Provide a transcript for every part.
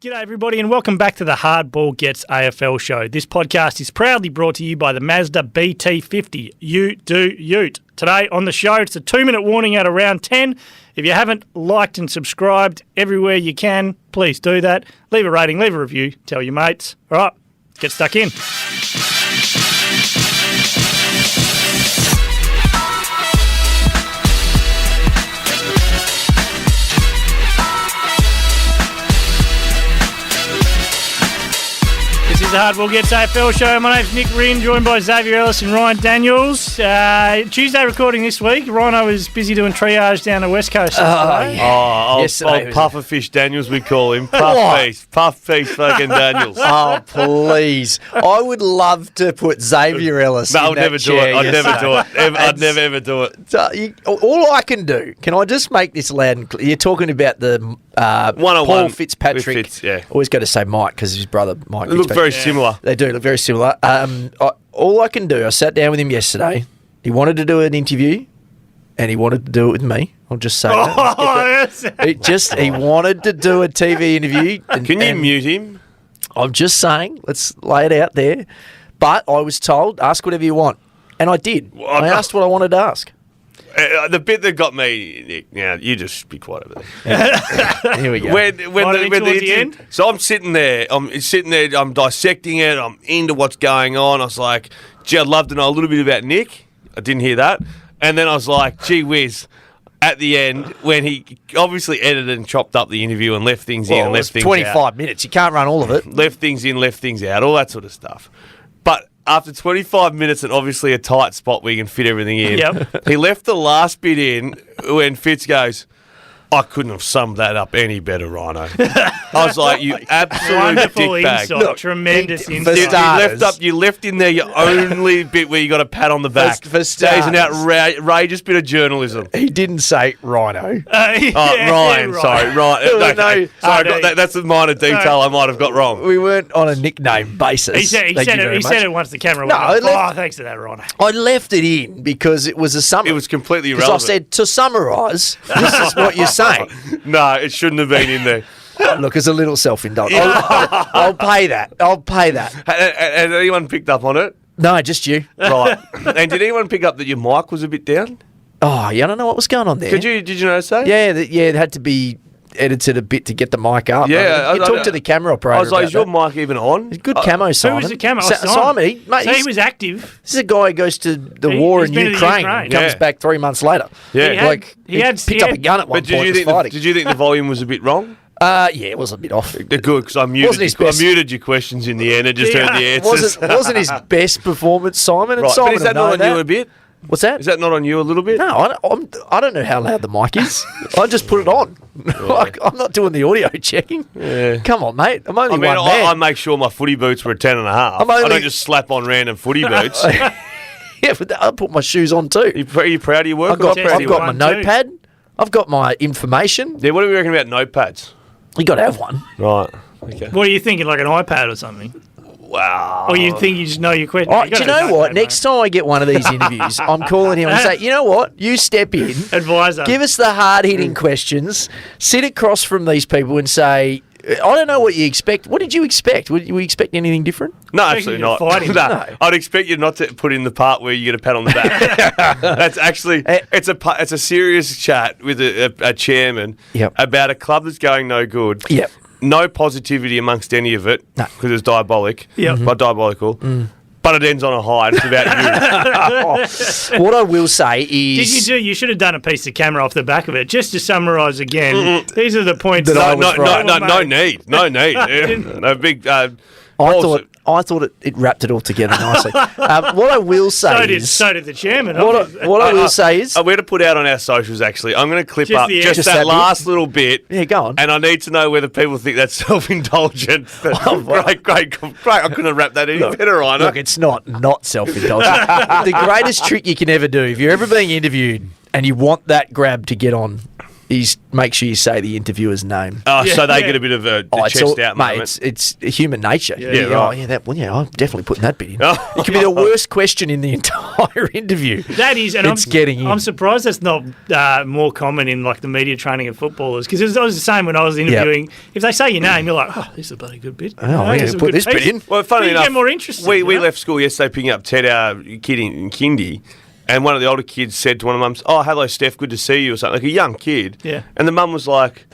G'day everybody and welcome back to the Hardball Gets AFL show. This podcast is proudly brought to you by the Mazda BT50. You do ute. Today on the show, it's a 2-minute warning out of round 10. If you haven't liked and subscribed everywhere you can, please do that. Leave a rating, leave a review, tell your mates. All right, get stuck in. This is the Hardball Gets AFL show. My name's Nick Rynne, joined by Xavier Ellis and Daniels. Tuesday recording this week. Rhino was busy doing triage down the West Coast. Pufferfish Daniels, we call him. Puff-face fucking Daniels. Oh, please. I would love to put Xavier Ellis in I'd never do it. I'd never ever do it. So all I can do, can I just make this loud and clear? You're talking about the Paul Fitzpatrick. Always got to say Mike because his brother Mike. They look very similar. They do look very similar. All I can do, I sat down with him yesterday. He wanted to do an interview, and he wanted to do it with me. I'll just say that. He wanted to do a TV interview. Can you mute him? I'm just saying, let's lay it out there. But I was told, ask whatever you want. And I did. I asked what I wanted to ask. The bit that got me, Nick, now you just be quiet over there. Here we go. So I'm sitting there, I'm dissecting it, I'm into what's going on. I was like, gee, I'd love to know a little bit about Nick. I didn't hear that. And then I was like, gee whiz, at the end, when he obviously edited and chopped up the interview and left things in and left things 25 out. 25 minutes, you can't run all of it. Left things in, left things out, all that sort of stuff. But after 25 minutes and obviously a tight spot where you can fit everything in, he left the last bit in when Fitz goes, I couldn't have summed that up any better, Rhino. I was like, you absolute wonderful dickbag. insight. Look, tremendous insight. You left in there your only bit where you got a pat on the back. For starters, an outrageous bit of journalism. He didn't say Rhino. Ryan. Sorry, Ryan. That's a minor detail I might have got wrong. We weren't on a nickname basis. He said it once the camera went off. Thanks for that, Rhino. I left it in because it was a summary. It was completely irrelevant. Because I said, to summarise, this is what you're saying. No, it shouldn't have been in there. Look, it's a little self-indulgent. I'll pay that. Had anyone picked up on it? No, just you. Right. And did anyone pick up that your mic was a bit down? Oh, yeah, I don't know what was going on there. Did you notice that? Yeah, it had to be edited a bit to get the mic up. Yeah. You talked to the camera operator. I was like, is your mic even on? Good camo, Simon. Who was the camo? Simon. Mate, so he was active. This is a guy who goes to the war in Ukraine and comes back 3 months later. Yeah. He picked up a gun at one point. Did you think the volume was a bit wrong? Yeah, it was a bit off. They're good because I muted your questions in the end and just heard the answers. Wasn't his best performent, Simon. And right. Simon but is that not on you a bit? What's that? Is that not on you a little bit? No, I don't know how loud the mic is. I just put it on. I'm not doing the audio checking. Yeah. Come on, mate. I'm only one man. I make sure my footy boots were 10 and a half. I don't just slap on random footy boots. Yeah, but I put my shoes on too. Are you proud of your work? I've got my notepad. I've got my information. Yeah, what do we reckon about notepads? You got to have one. Right. Okay. What are you thinking, like an iPad or something? Wow. Or you think you just know your question? Do you know what? Next time I get one of these interviews, I'm calling him and say, you know what? You step in. Advisor. Give us the hard-hitting questions. Sit across from these people and say, I don't know what you expect. What did you expect? Were you expecting anything different? No, absolutely not. No. I'd expect you not to put in the part where you get a pat on the back. That's actually it's a serious chat with a chairman about a club that's going no good. Yep. No positivity amongst any of it because it's diabolical. But it ends on a high. It's about you. What I will say is... You should have done a piece of camera off the back of it, just to summarise again. These are the points that I was right. No need. No big... I thought it wrapped it all together nicely. What I will say so did the chairman. What I will say is... We're going to put out on our socials, actually. I'm going to clip up just that last little bit. Yeah, go on. And I need to know whether people think that's self-indulgent. Great. I couldn't have wrapped that any better, Rhino. Look, it's not self-indulgent. The greatest trick you can ever do, if you're ever being interviewed and you want that grab to get on, make sure you say the interviewer's name. Oh, so they get a bit of a chest out mate, moment. it's human nature. Yeah, right. I'm definitely putting that bit in. Oh. It could be the worst question in the entire interview. That is, and I'm surprised that's not more common in like the media training of footballers, because it was the same when I was interviewing. Yep. If they say your name, you're like, oh, this is a bloody good bit. Oh, I'm going to put this bit in. Well, funny enough, get more interested. We left school yesterday picking up Ted, our kid in kindy. And one of the older kids said to one of the mums, "Oh, hello, Steph, good to see you," or something, like a young kid. Yeah. And the mum was like,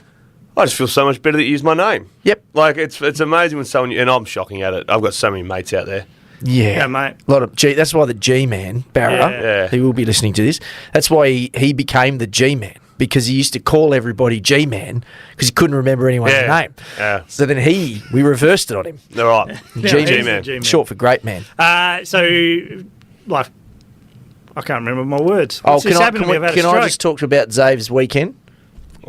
"I just feel so much better that you use my name." Yep. Like, it's amazing when someone, and I'm shocking at it. I've got so many mates out there. Yeah, mate. A lot of that's why the G-man, Barra, he will be listening to this. That's why he became the G-man, because he used to call everybody G-man because he couldn't remember anyone's name. Yeah. So then we reversed it on him. All right. G-man. Short for great man. I can't remember my words. Can I just talk about Xavier's weekend?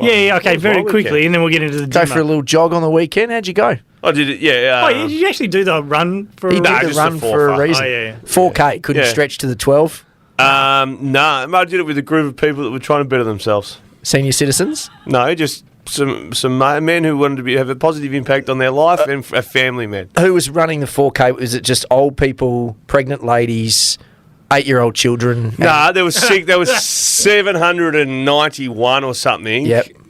Yeah, okay, very quickly, and then we'll get into the Go for a little jog on the weekend. How'd you go? I did it, yeah. Did you actually do the run for a reason? He did the run for a reason. 4K, couldn't stretch to the 12? No, I did it with a group of people that were trying to better themselves. Senior citizens? No, just some men who wanted to have a positive impact on their life, and a family man. Who was running the 4K? Was it just old people, pregnant ladies, 8-year-old children? Nah, there was 791 or something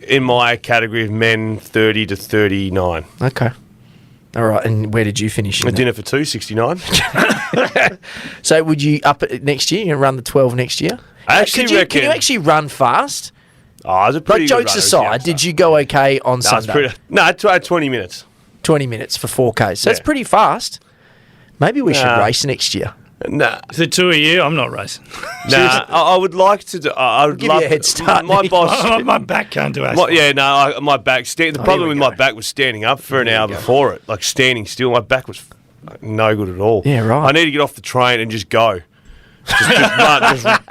in my category of men 30 to 39. Okay. All right, and where did you finish? A dinner for two, 69. So would you up it next year and run the 12 next year? I actually reckon. Can you actually run fast? Oh, it was a pretty good jokes aside, did you go okay on Sunday? I had 20 minutes. 20 minutes for 4K. So that's pretty fast. Maybe we should race next year. Nah. The two of you, I'm not racing. Nah, I would like to do. I would give love you a head start. My boss. My back can't do asphalt. My back. The problem with my back was standing up for an hour before it. Like standing still, my back was no good at all. Yeah, right. I need to get off the train and just go.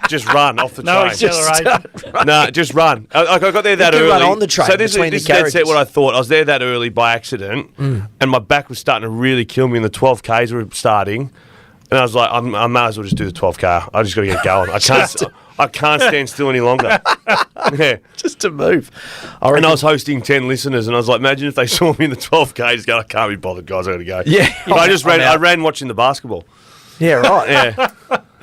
Just run off the train. No acceleration. Just run. I got there that early. Run on the train. So this is dead set what I thought. I was there that early by accident, and my back was starting to really kill me. And the 12Ks were starting. And I was like, I might as well just do the 12K. I just got to get going. I can't stand still any longer. Yeah, just to move. And I was hosting 10 listeners, and I was like, imagine if they saw me in the 12K, just going, I can't be bothered, guys. I got to go. Yeah, but I ran watching the basketball. Yeah, right. Yeah.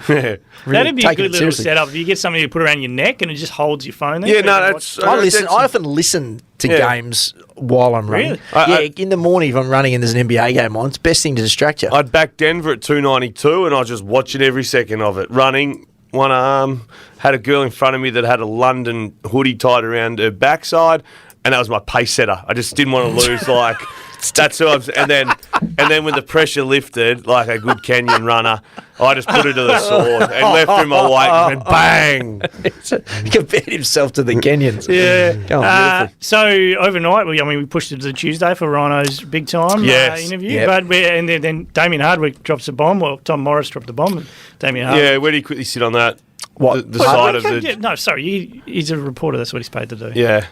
Really that'd be a good little setup. If you get something to put around your neck and it just holds your phone there. Yeah, no, that's. I often listen to games while I'm running. Really? In the morning if I'm running and there's an NBA game on, it's the best thing to distract you. I'd back Denver at 292 and I was just watching every second of it. Running, one arm, had a girl in front of me that had a London hoodie tied around her backside, and that was my pace setter. I just didn't want to lose that's who I was, and then when the pressure lifted, like a good Kenyan runner, I just put her to the sword and left her in my weight and bang. He compared himself to the Kenyans. Yeah. So overnight, we pushed it to Tuesday for Rhino's big time interview. Yep. But then Damien Hardwick drops a bomb. Well, Tom Morris dropped a bomb. And Damien Hardwick. Yeah, where do you quickly sit on that? What? The side of the... No, sorry. He's a reporter. That's what he's paid to do. Yeah.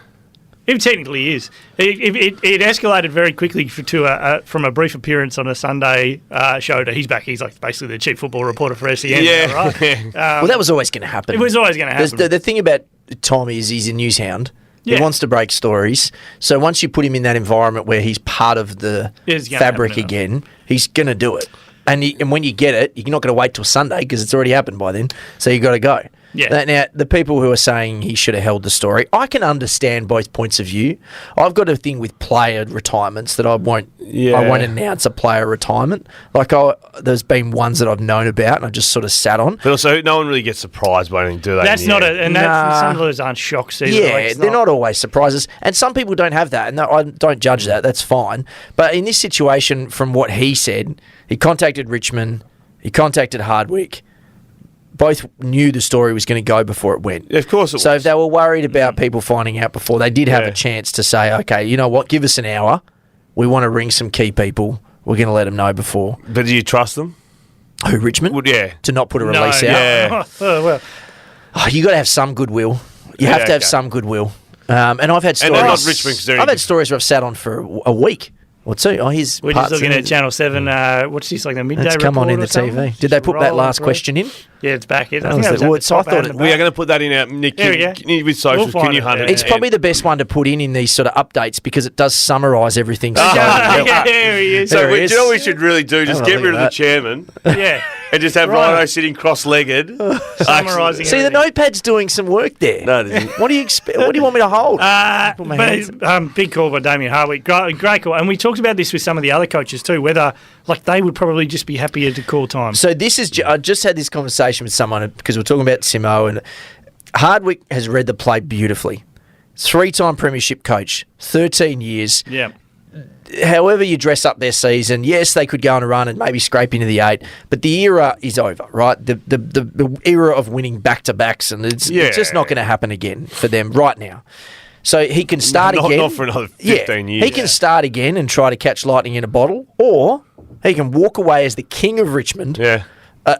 It technically is. It escalated very quickly from a brief appearance on a Sunday show to he's back. He's like basically the chief football reporter for SEN. Yeah, now, right? Well, that was always going to happen. It was always going to happen. The thing about Tom is he's a news hound. Yeah. He wants to break stories. So once you put him in that environment where he's part of the fabric again, he's going to do it. And when you get it, you're not going to wait till Sunday because it's already happened by then. So you got to go. Yeah. Now, the people who are saying he should have held the story, I can understand both points of view. I've got a thing with player retirements that I won't announce a player retirement. There's been ones that I've known about and I've just sort of sat on. But also, no one really gets surprised by anything, do they? That's not some of those aren't shocks either. Yeah, they're not always surprises. And some people don't have that, and I don't judge that. That's fine. But in this situation, from what he said, he contacted Richmond, he contacted Hardwick. Both knew the story was going to go before it went. Yeah, of course it was. So if they were worried about people finding out before, they did have a chance to say, okay, you know what, give us an hour. We want to ring some key people. We're going to let them know before. But do you trust them? Who, Richmond? Well, yeah. To not put a release out? Yeah. Well. You got to have some goodwill. You have to have some goodwill. And I've had stories. And they're not Richmond because I've had stories where I've sat on for a week. What's he? Oh, he's. We're just looking at Channel 7. What's this, like the midday report? It's come on in the TV. Did they put that last question in? Yeah, it's back in. I thought we are going to put that in our Nick. With socials, can you hunt it? It's probably the best one to put in these sort of updates because it does summarise everything. There he is. So, do you know what we should really do? Just get rid of the chairman. Yeah. And just have Rhino sitting cross-legged. Summarising. See, the notepad's doing some work there. No, it isn't. What do you expect? What do you want me to hold? Big call by Damien Hardwick. Great call. And we talked about this with some of the other coaches too, whether they would probably just be happier to call time. So this is, I just had this conversation with someone because we're talking about Simo, and Hardwick has read the play beautifully. 3-time premiership coach, 13 years. Yeah. However you dress up their season, yes, they could go on a run and maybe scrape into the 8, but the era is over, right? The era of winning back-to-backs, and it's just not going to happen again for them right now. So he can start again. Not for another 15 years. He can start again and try to catch lightning in a bottle, or he can walk away as the king of Richmond. Yeah.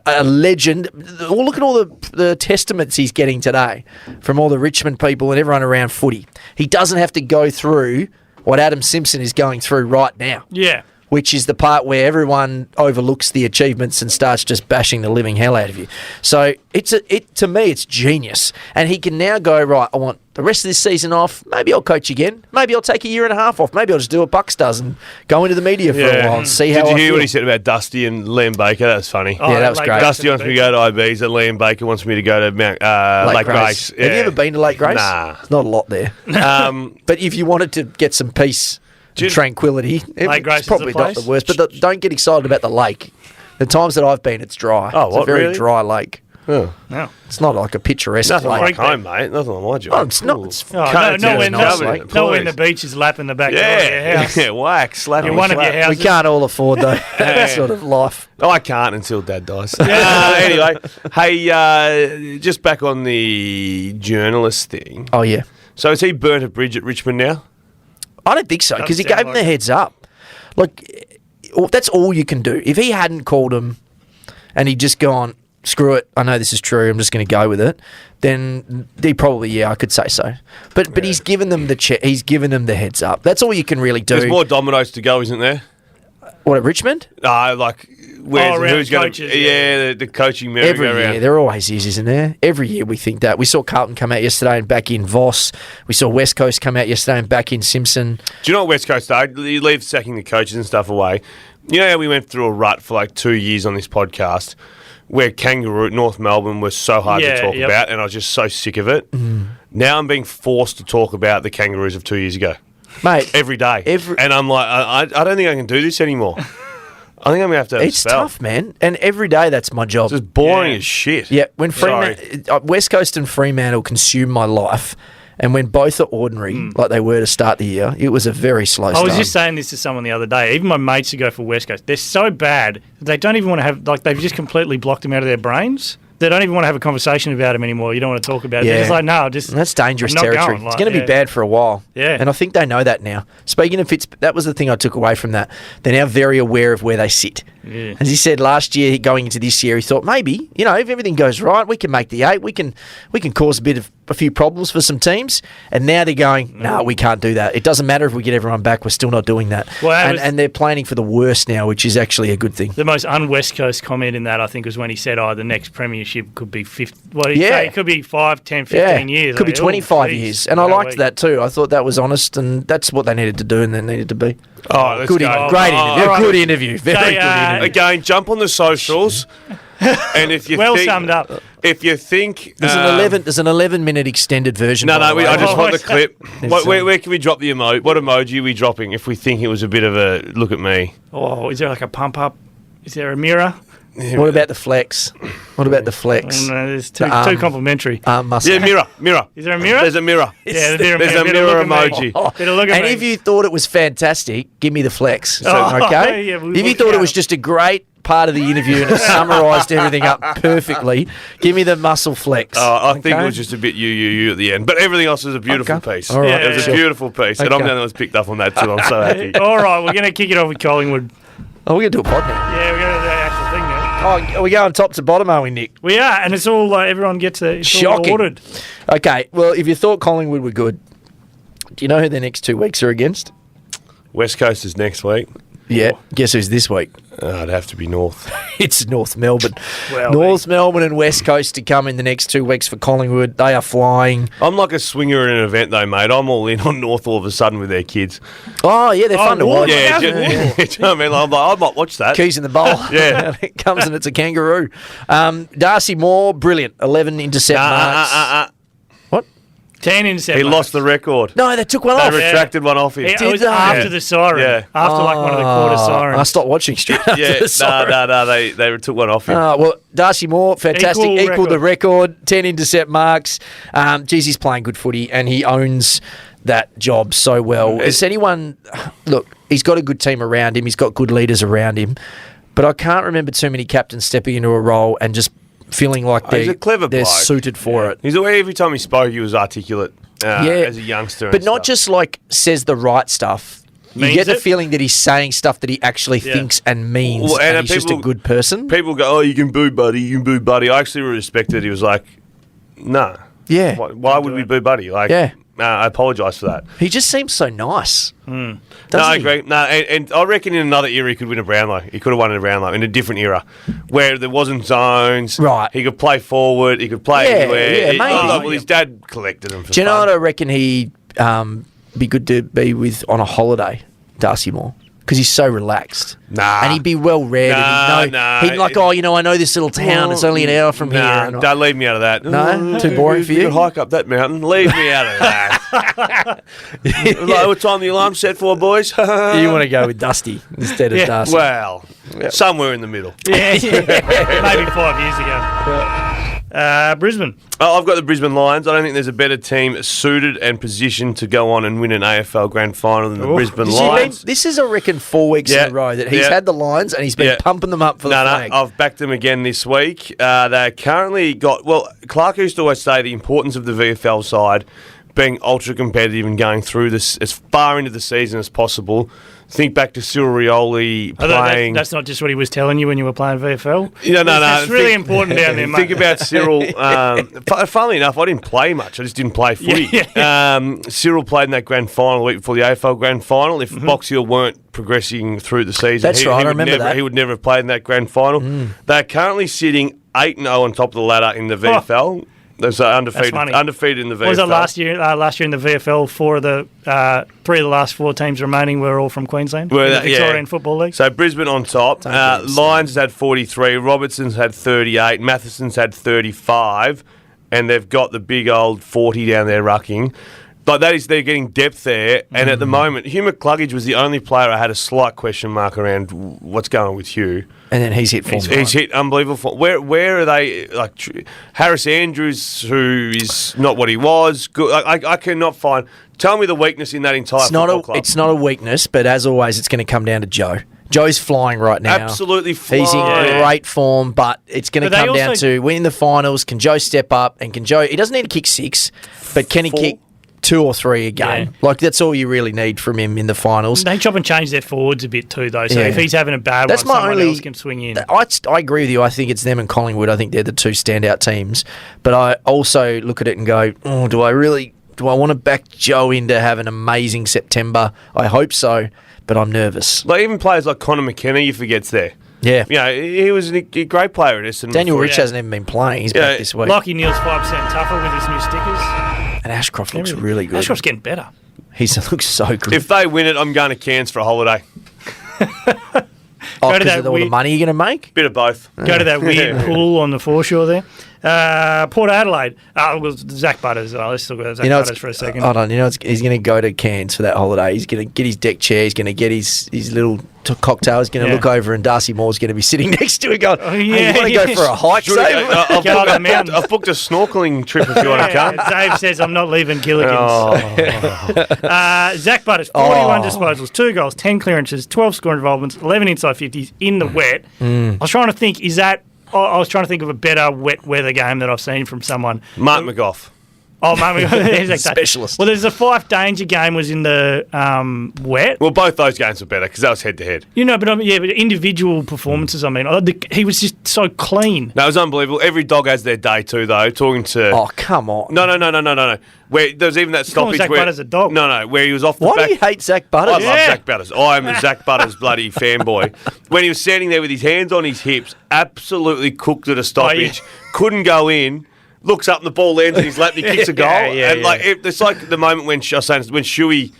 A legend. Well, look at all the testaments he's getting today from all the Richmond people and everyone around footy. He doesn't have to go through what Adam Simpson is going through right now. Yeah. Which is the part where everyone overlooks the achievements and starts just bashing the living hell out of you. So to me, it's genius. And he can now go, right, I want the rest of this season off. Maybe I'll coach again. Maybe I'll take a year and a half off. Maybe I'll just do what Bucks does and go into the media for a while and see how I feel. Did you hear what he said about Dusty and Liam Baker? That was funny. Yeah, that was great. Dusty wants me to go to IBs and Liam Baker wants me to go to Lake Grace. Have you ever been to Lake Grace? Nah. There's not a lot there. But if you wanted to get some peace and tranquility, it's probably not the worst. But don't get excited about the lake. The times that I've been, it's dry. It's a very dry lake. Oh. No. It's not like a picturesque Nothing lake. like home, mate. Nothing like my job. Oh, it's not. It's not when the beach is lapping the back door of your house. Yeah, whack, slap one of your houses. We can't all afford that sort of life. I can't until Dad dies. Anyway, hey, just back on the journalist thing. Oh, yeah. So has he burnt a bridge at Richmond now? I don't think so, because he gave him the heads up. Look, that's all you can do. If he hadn't called him and he'd just gone, screw it, I know this is true, I'm just going to go with it, then he probably, I could say so. But he's given them he's given them the heads up. That's all you can really do. There's more dominoes to go, isn't there? What, at Richmond? No, who's going to... the coaching merry-go-round. Every year, there always is, isn't there? Every year we think that. We saw Carlton come out yesterday and back in Voss. We saw West Coast come out yesterday and back in Simpson. Do you know what West Coast did? You leave sacking the coaches and stuff away. You know how we went through a rut for 2 years on this podcast where North Melbourne was so hard to talk about, and I was just so sick of it. Now I'm being forced to talk about the Kangaroos of 2 years ago. Mate. Every day. And I'm like, I don't think I can do this anymore. I think I'm going to have to It's tough, man. And every day that's my job. It's just boring as shit. Yeah, when West Coast and Fremantle consume my life, and when both are ordinary, like they were to start the year, it was a very slow start. I was just saying this to someone the other day. Even my mates who go for West Coast, they're so bad that they don't even want to have, they've just completely blocked them out of their brains. They don't even want to have a conversation about them anymore. You don't want to talk about it. They're just like, no, that's dangerous territory. It's going to be bad for a while. Yeah. And I think they know that now. Speaking of that was the thing I took away from that. They're now very aware of where they sit. Yeah. As he said last year, going into this year, he thought maybe, if everything goes right, we can make the 8. We can cause a few problems for some teams. And now they're going, no, we can't do that. It doesn't matter if we get everyone back. We're still not doing that. Well, and they're planning for the worst now, which is actually a good thing. The most un-West Coast comment in that, I think, was when he said, the next premiership could be 50. What did he say? It could be 5, 10, 15 years. It could be 25 years. And I liked that too. I thought that was honest, and that's what they needed to do, and they needed to be. Let's good go. Great interview. Right. Good interview. Very good interview. Again, jump on the socials. And if you summed up. If you think there's an 11-minute extended version. No, I just want the clip. Where can we drop the emoji? What emoji are we dropping if we think it was a bit of a look at me? Oh, is there like a pump up? Is there a mirror? Yeah. What about the flex? What about the flex? No, there's too complimentary. Muscle. Yeah, mirror. Is there a mirror? There's a mirror. Yeah, there's a mirror emoji. And if you thought it was fantastic, give me the flex. Okay. Yeah, if you thought it was just a great part of the interview and it summarised everything up perfectly, give me the muscle flex. I think it was just a bit you at the end, but everything else was a beautiful piece. All right. It was a beautiful piece, and I'm the one that was picked up on that too. I'm so happy. All right, we're going to kick it off with Collingwood. Oh, we're going to do a pod now. Yeah, we're going to do the actual thing now. Oh, are we going top to bottom, are we, Nick? We are, and it's all everyone gets it's shocking. All ordered. Okay, well, if you thought Collingwood were good, do you know who their next 2 weeks are against? West Coast is next week. Yeah. Guess who's this week? It'd have to be North. It's North Melbourne. Well, North Melbourne and West Coast to come in the next 2 weeks for Collingwood. They are flying. I'm like a swinger at an event, though, mate. I'm all in on North all of a sudden with their kids. Oh, yeah, they're fun to watch. Yeah, do you know what I mean? I'm like, I might watch that. Keys in the bowl. Yeah. It comes and it's a kangaroo. Darcy Moore, brilliant. 11 intercept marks. What? 10 intercept He marks. lost the record. No, they took one They off. retracted one off him. It Did was they? after the siren. Yeah. After like one of the quarter sirens. I stopped watching straight after Yeah, the siren. no, they took one off him. Well, Darcy Moore, fantastic. Equal Equaled the record. 10 intercept marks. Geez, he's playing good footy and he owns that job so well. Is anyone... Look, he's got a good team around him. He's got good leaders around him. But I can't remember too many captains stepping into a role and just feeling like He's a clever they're bloke. suited for it. He's aware every time he spoke, he was articulate as a youngster. But and not stuff. just like says the right stuff. You Means get the it. feeling that he's saying stuff that he actually thinks and means, Well, and and he's just a people- good person. People go, oh, you can boo Buddy, you can boo Buddy. I actually respected. He was like, nah. Yeah. Why would we boo Buddy? Like, Yeah. I apologise for that. He just seems so nice. No, I agree. No, and I reckon in another era he could win a Brownlow. He could have won a Brownlow in a different era where there wasn't zones. Right. He could play forward. He could play Yeah, anywhere. yeah, maybe. Well, his dad collected him for Do you know fun. what I reckon he'd be good to be with on a holiday, Darcy Moore? Because he's so relaxed. Nah. And he'd be well read. Nah. He'd like, oh, I know this little town. It's only an hour from here. And Don't leave me out of that. No? Too boring for you? could hike up that mountain. Leave me out of that. Like, what time the alarm set for, boys? you want to go with Dusty instead of Darcy. Well, somewhere in the middle. Yeah. Maybe 5 years ago. Brisbane. Oh, I've got the Brisbane Lions. I don't think there's a better team suited and positioned to go on and win an AFL Grand Final than the Brisbane Lions. This is, I reckon, 4 weeks in a row that he's had the Lions and he's been pumping them up for the flag. No, I've backed them again this week. They currently got... Well, Clark used to always say the importance of the VFL side being ultra competitive and going through this as far into the season as possible. Think back to Cyril Rioli playing... That's not just what he was telling you when you were playing VFL. No. It's really important down there, mate. Think about Cyril. Funnily enough, I didn't play much. I just didn't play footy. Cyril played in that grand final the week before the AFL grand final. If Box Hill weren't progressing through the season, That's right, I remember that. He would never have played in that grand final. They're currently sitting 8-0 on top of the ladder in the VFL. They're undefeated in the VFL. What was it last year? Last year in the VFL, three of the last 4 teams remaining were all from Queensland. In the Victorian Football League. So Brisbane on top. Lions had 43. Robertson's had 38. Matheson's had 35. And they've got the big old 40 down there rucking. But they're getting depth there. And at the moment, Hugh McCluggage was the only player I had a slight question mark around what's going on with Hugh. And then he's hit form. He's hit unbelievable form. Where are they? Like Harris Andrews, who is not what he was. Good. I cannot find. Tell me the weakness in that entire football club. It's not a weakness, but as always, it's going to come down to Joe. Joe's flying right now. Absolutely flying. He's in great form, but it's going to come down to winning the finals. Can Joe step up? And can Joe... He doesn't need to kick 6, but can he kick 2 or 3 a game? Yeah. Like, that's all you really need from him in the finals. They chop and change their forwards a bit too, though. So if he's having a bad one, someone else can swing in. I agree with you. I think it's them and Collingwood. I think they're the 2 standout teams. But I also look at it and go, do I want to back Joe in to have an amazing September? I hope so, but I'm nervous. Like even players like Connor McKenna, you forget's there. Yeah. You know, he was a great player at Essendon. Daniel before. Rich hasn't even been playing. He's back this week. Lockie Neal's 5% tougher with his new stickers. And Ashcroft looks really good. Ashcroft's getting better. He looks so good. If they win it, I'm going to Cairns for a holiday. Because of all the money you're going to make? Bit of both. Go to that weird pool on the foreshore there. Port Adelaide. Zach Butters. Let's talk about Zach Butters for a second. Hold on. He's going to go to Cairns for that holiday. He's going to get his deck chair. He's going to get his little cocktail. He's going to look over and Darcy Moore's going to be sitting next to him going, hey, you want to go for a hike, Zave? I've booked a snorkeling trip if you want to come. Zave says, I'm not leaving Gilligan's. Zach Butters, 41 disposals, 2 goals, 10 clearances, 12 scoring involvements, 11 inside 50s in the wet. I was trying to think, I was trying to think of a better wet weather game that I've seen from someone. Mark McGough. Oh, mate, Specialist. Well, there's a Fife Danger game was in the wet. Well, both those games were better because that was head-to-head. But individual performances, I mean. He was just so clean. No, it was unbelievable. Every dog has their day too, though. Talking to... Oh, come on. No. Where there was even that stoppage Zach where... Butters a dog. No, where he was off the Why back... do you hate Zach Butters? I love Zach Butters. I'm a Zach Butters bloody fanboy. When he was standing there with his hands on his hips, absolutely cooked at a stoppage, couldn't go in, looks up and the ball lands in his lap and he kicks a goal. It's like the moment when Shuey,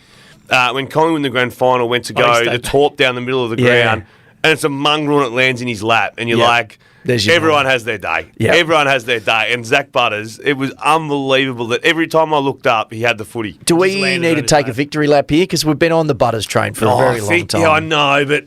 when Collingwood in the grand final went to go the torp down the middle of the ground, and it's a mongrel and it lands in his lap, and you're like... Everyone has their day. Yep. Everyone has their day. And Zach Butters, it was unbelievable that every time I looked up, he had the footy. Do we need to take a victory lap here? Because we've been on the Butters train for a very long time. Yeah, I know, but...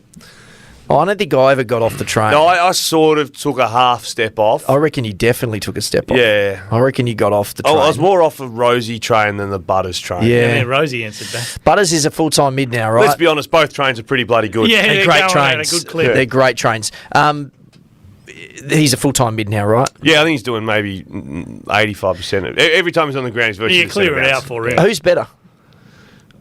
I don't think I ever got off the train. No, I sort of took a half step off. I reckon you definitely took a step off. Yeah. I reckon you got off the train. I was more off the Rosie train than the Butters train. Yeah. Rosie answered that. Butters is a full-time mid now, right? Let's be honest, both trains are pretty bloody good. Yeah, they're great trains. A good clip. They're great trains. He's a full-time mid now, right? Yeah, I think he's doing maybe 85%. Every time he's on the ground, he's virtually clear it out for him. Who's better?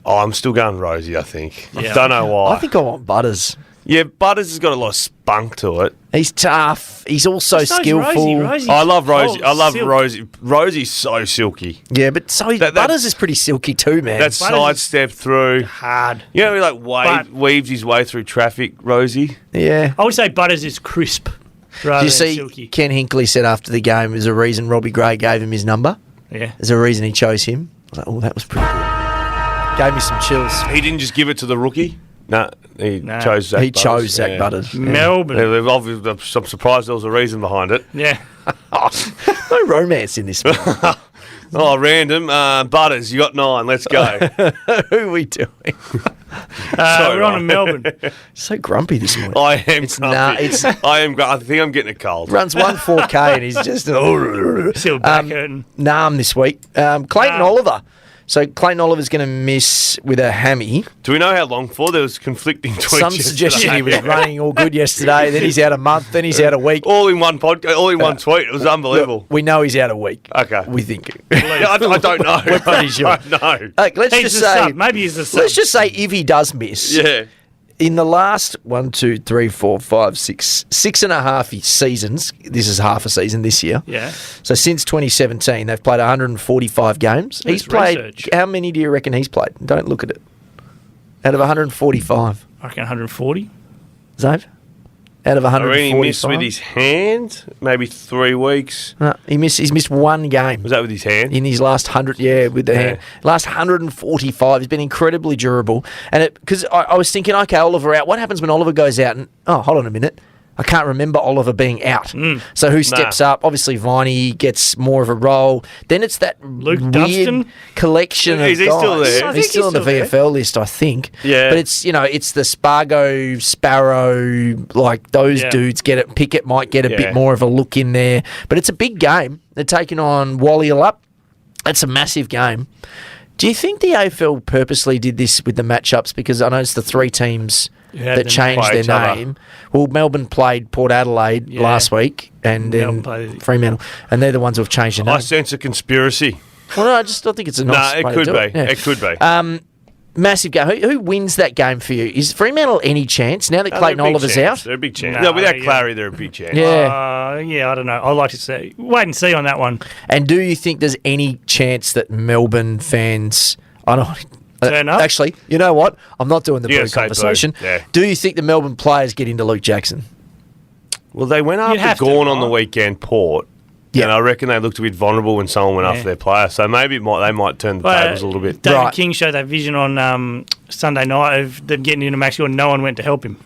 Oh, I'm still going Rosie, I think. Yeah. I don't know why. I think I want Butters. Yeah, Butters has got a lot of spunk to it. He's tough. He's also skillful. Rosie. I love Rosie. I love silk. Rosie. Rosie's so silky. Yeah, but Butters is pretty silky too, man. That sidestep through. Hard. You know, he weaves his way through traffic, Rosie. Yeah. I would say Butters is crisp rather You than see, silky. Ken Hinkley said after the game there's a reason Robbie Gray gave him his number. Yeah. There's a reason he chose him. I was like, oh, that was pretty good. Gave me some chills. He didn't just give it to the rookie. No, he chose Zach He Butters. chose Zach Butters. Yeah. Melbourne. I'm surprised there was a reason behind it. Yeah. No romance in this one. Oh, random. Butters, you got 9. Let's go. Who are we doing? We're on to Melbourne. So grumpy this morning. I am grumpy. I think I'm getting a cold. Runs 1.4K and he's just Still back hurting. Nam this week. Clayton Oliver. So Clayton Oliver's going to miss with a hammy. Do we know how long for? There was conflicting tweets. Some suggestion he was running all good yesterday. Then he's out a month. Then he's out a week. All in one podcast. All in one tweet. It was unbelievable. Look, we know he's out a week. Okay, we think. Yeah, I don't know. We're pretty sure. No. Let's He's just the say. sub. Maybe he's the sub. Let's just say if he does miss. Yeah. In the last 1, 2, 3, 4, 5, 6, 6.5 seasons, this is half a season this year. Yeah. So since 2017, they've played 145 games. He's played. Research. How many do you reckon he's played? Don't look at it. Out of 145, I reckon 140. Zave? Out of 145. I mean, he missed with his hand, maybe 3 weeks. No, he's missed one game. Was that with his hand? In his last 100, with the hand. Last 145, he's been incredibly durable. And because I was thinking, okay, Oliver out. What happens when Oliver goes out? And hold on a minute. I can't remember Oliver being out. So who steps up? Obviously, Viney gets more of a role. Then it's that Luke weird Dunstan? collection of Is he guys. still there? I think He's still on the there. VFL list, I think. Yeah. But it's the Spargo, Sparrow, like those dudes get it. Pickett might get a bit more of a look in there. But it's a big game. They're taking on Wallialup. That's a massive game. Do you think the AFL purposely did this with the matchups? Because I know it's the 3 teams that changed their name. Well, Melbourne played Port Adelaide last week, and then Fremantle, and they're the ones who have changed their name. I sense a conspiracy. Well, no, I think it's a nice way to do it. Yeah. It could be. Massive game. Who wins that game for you? Is Fremantle any chance now that Clayton Oliver's out? They're a big chance. No, without Clary, they're a big chance. Yeah. I don't know. I'd like to see. Wait and see on that one. And do you think there's any chance that Melbourne fans... I don't... Turn up? Actually, you know what? I'm not doing the Yeah, blue say conversation. blue. Yeah. Do you think the Melbourne players get into Luke Jackson? Well, they went You'd have after to, Gawn on right? the weekend, Port. Yeah. And I reckon they looked a bit vulnerable when someone went after their player. So maybe they might turn the tables a little bit. David King showed that vision on Sunday night of them getting into Max Gawn. No one went to help him.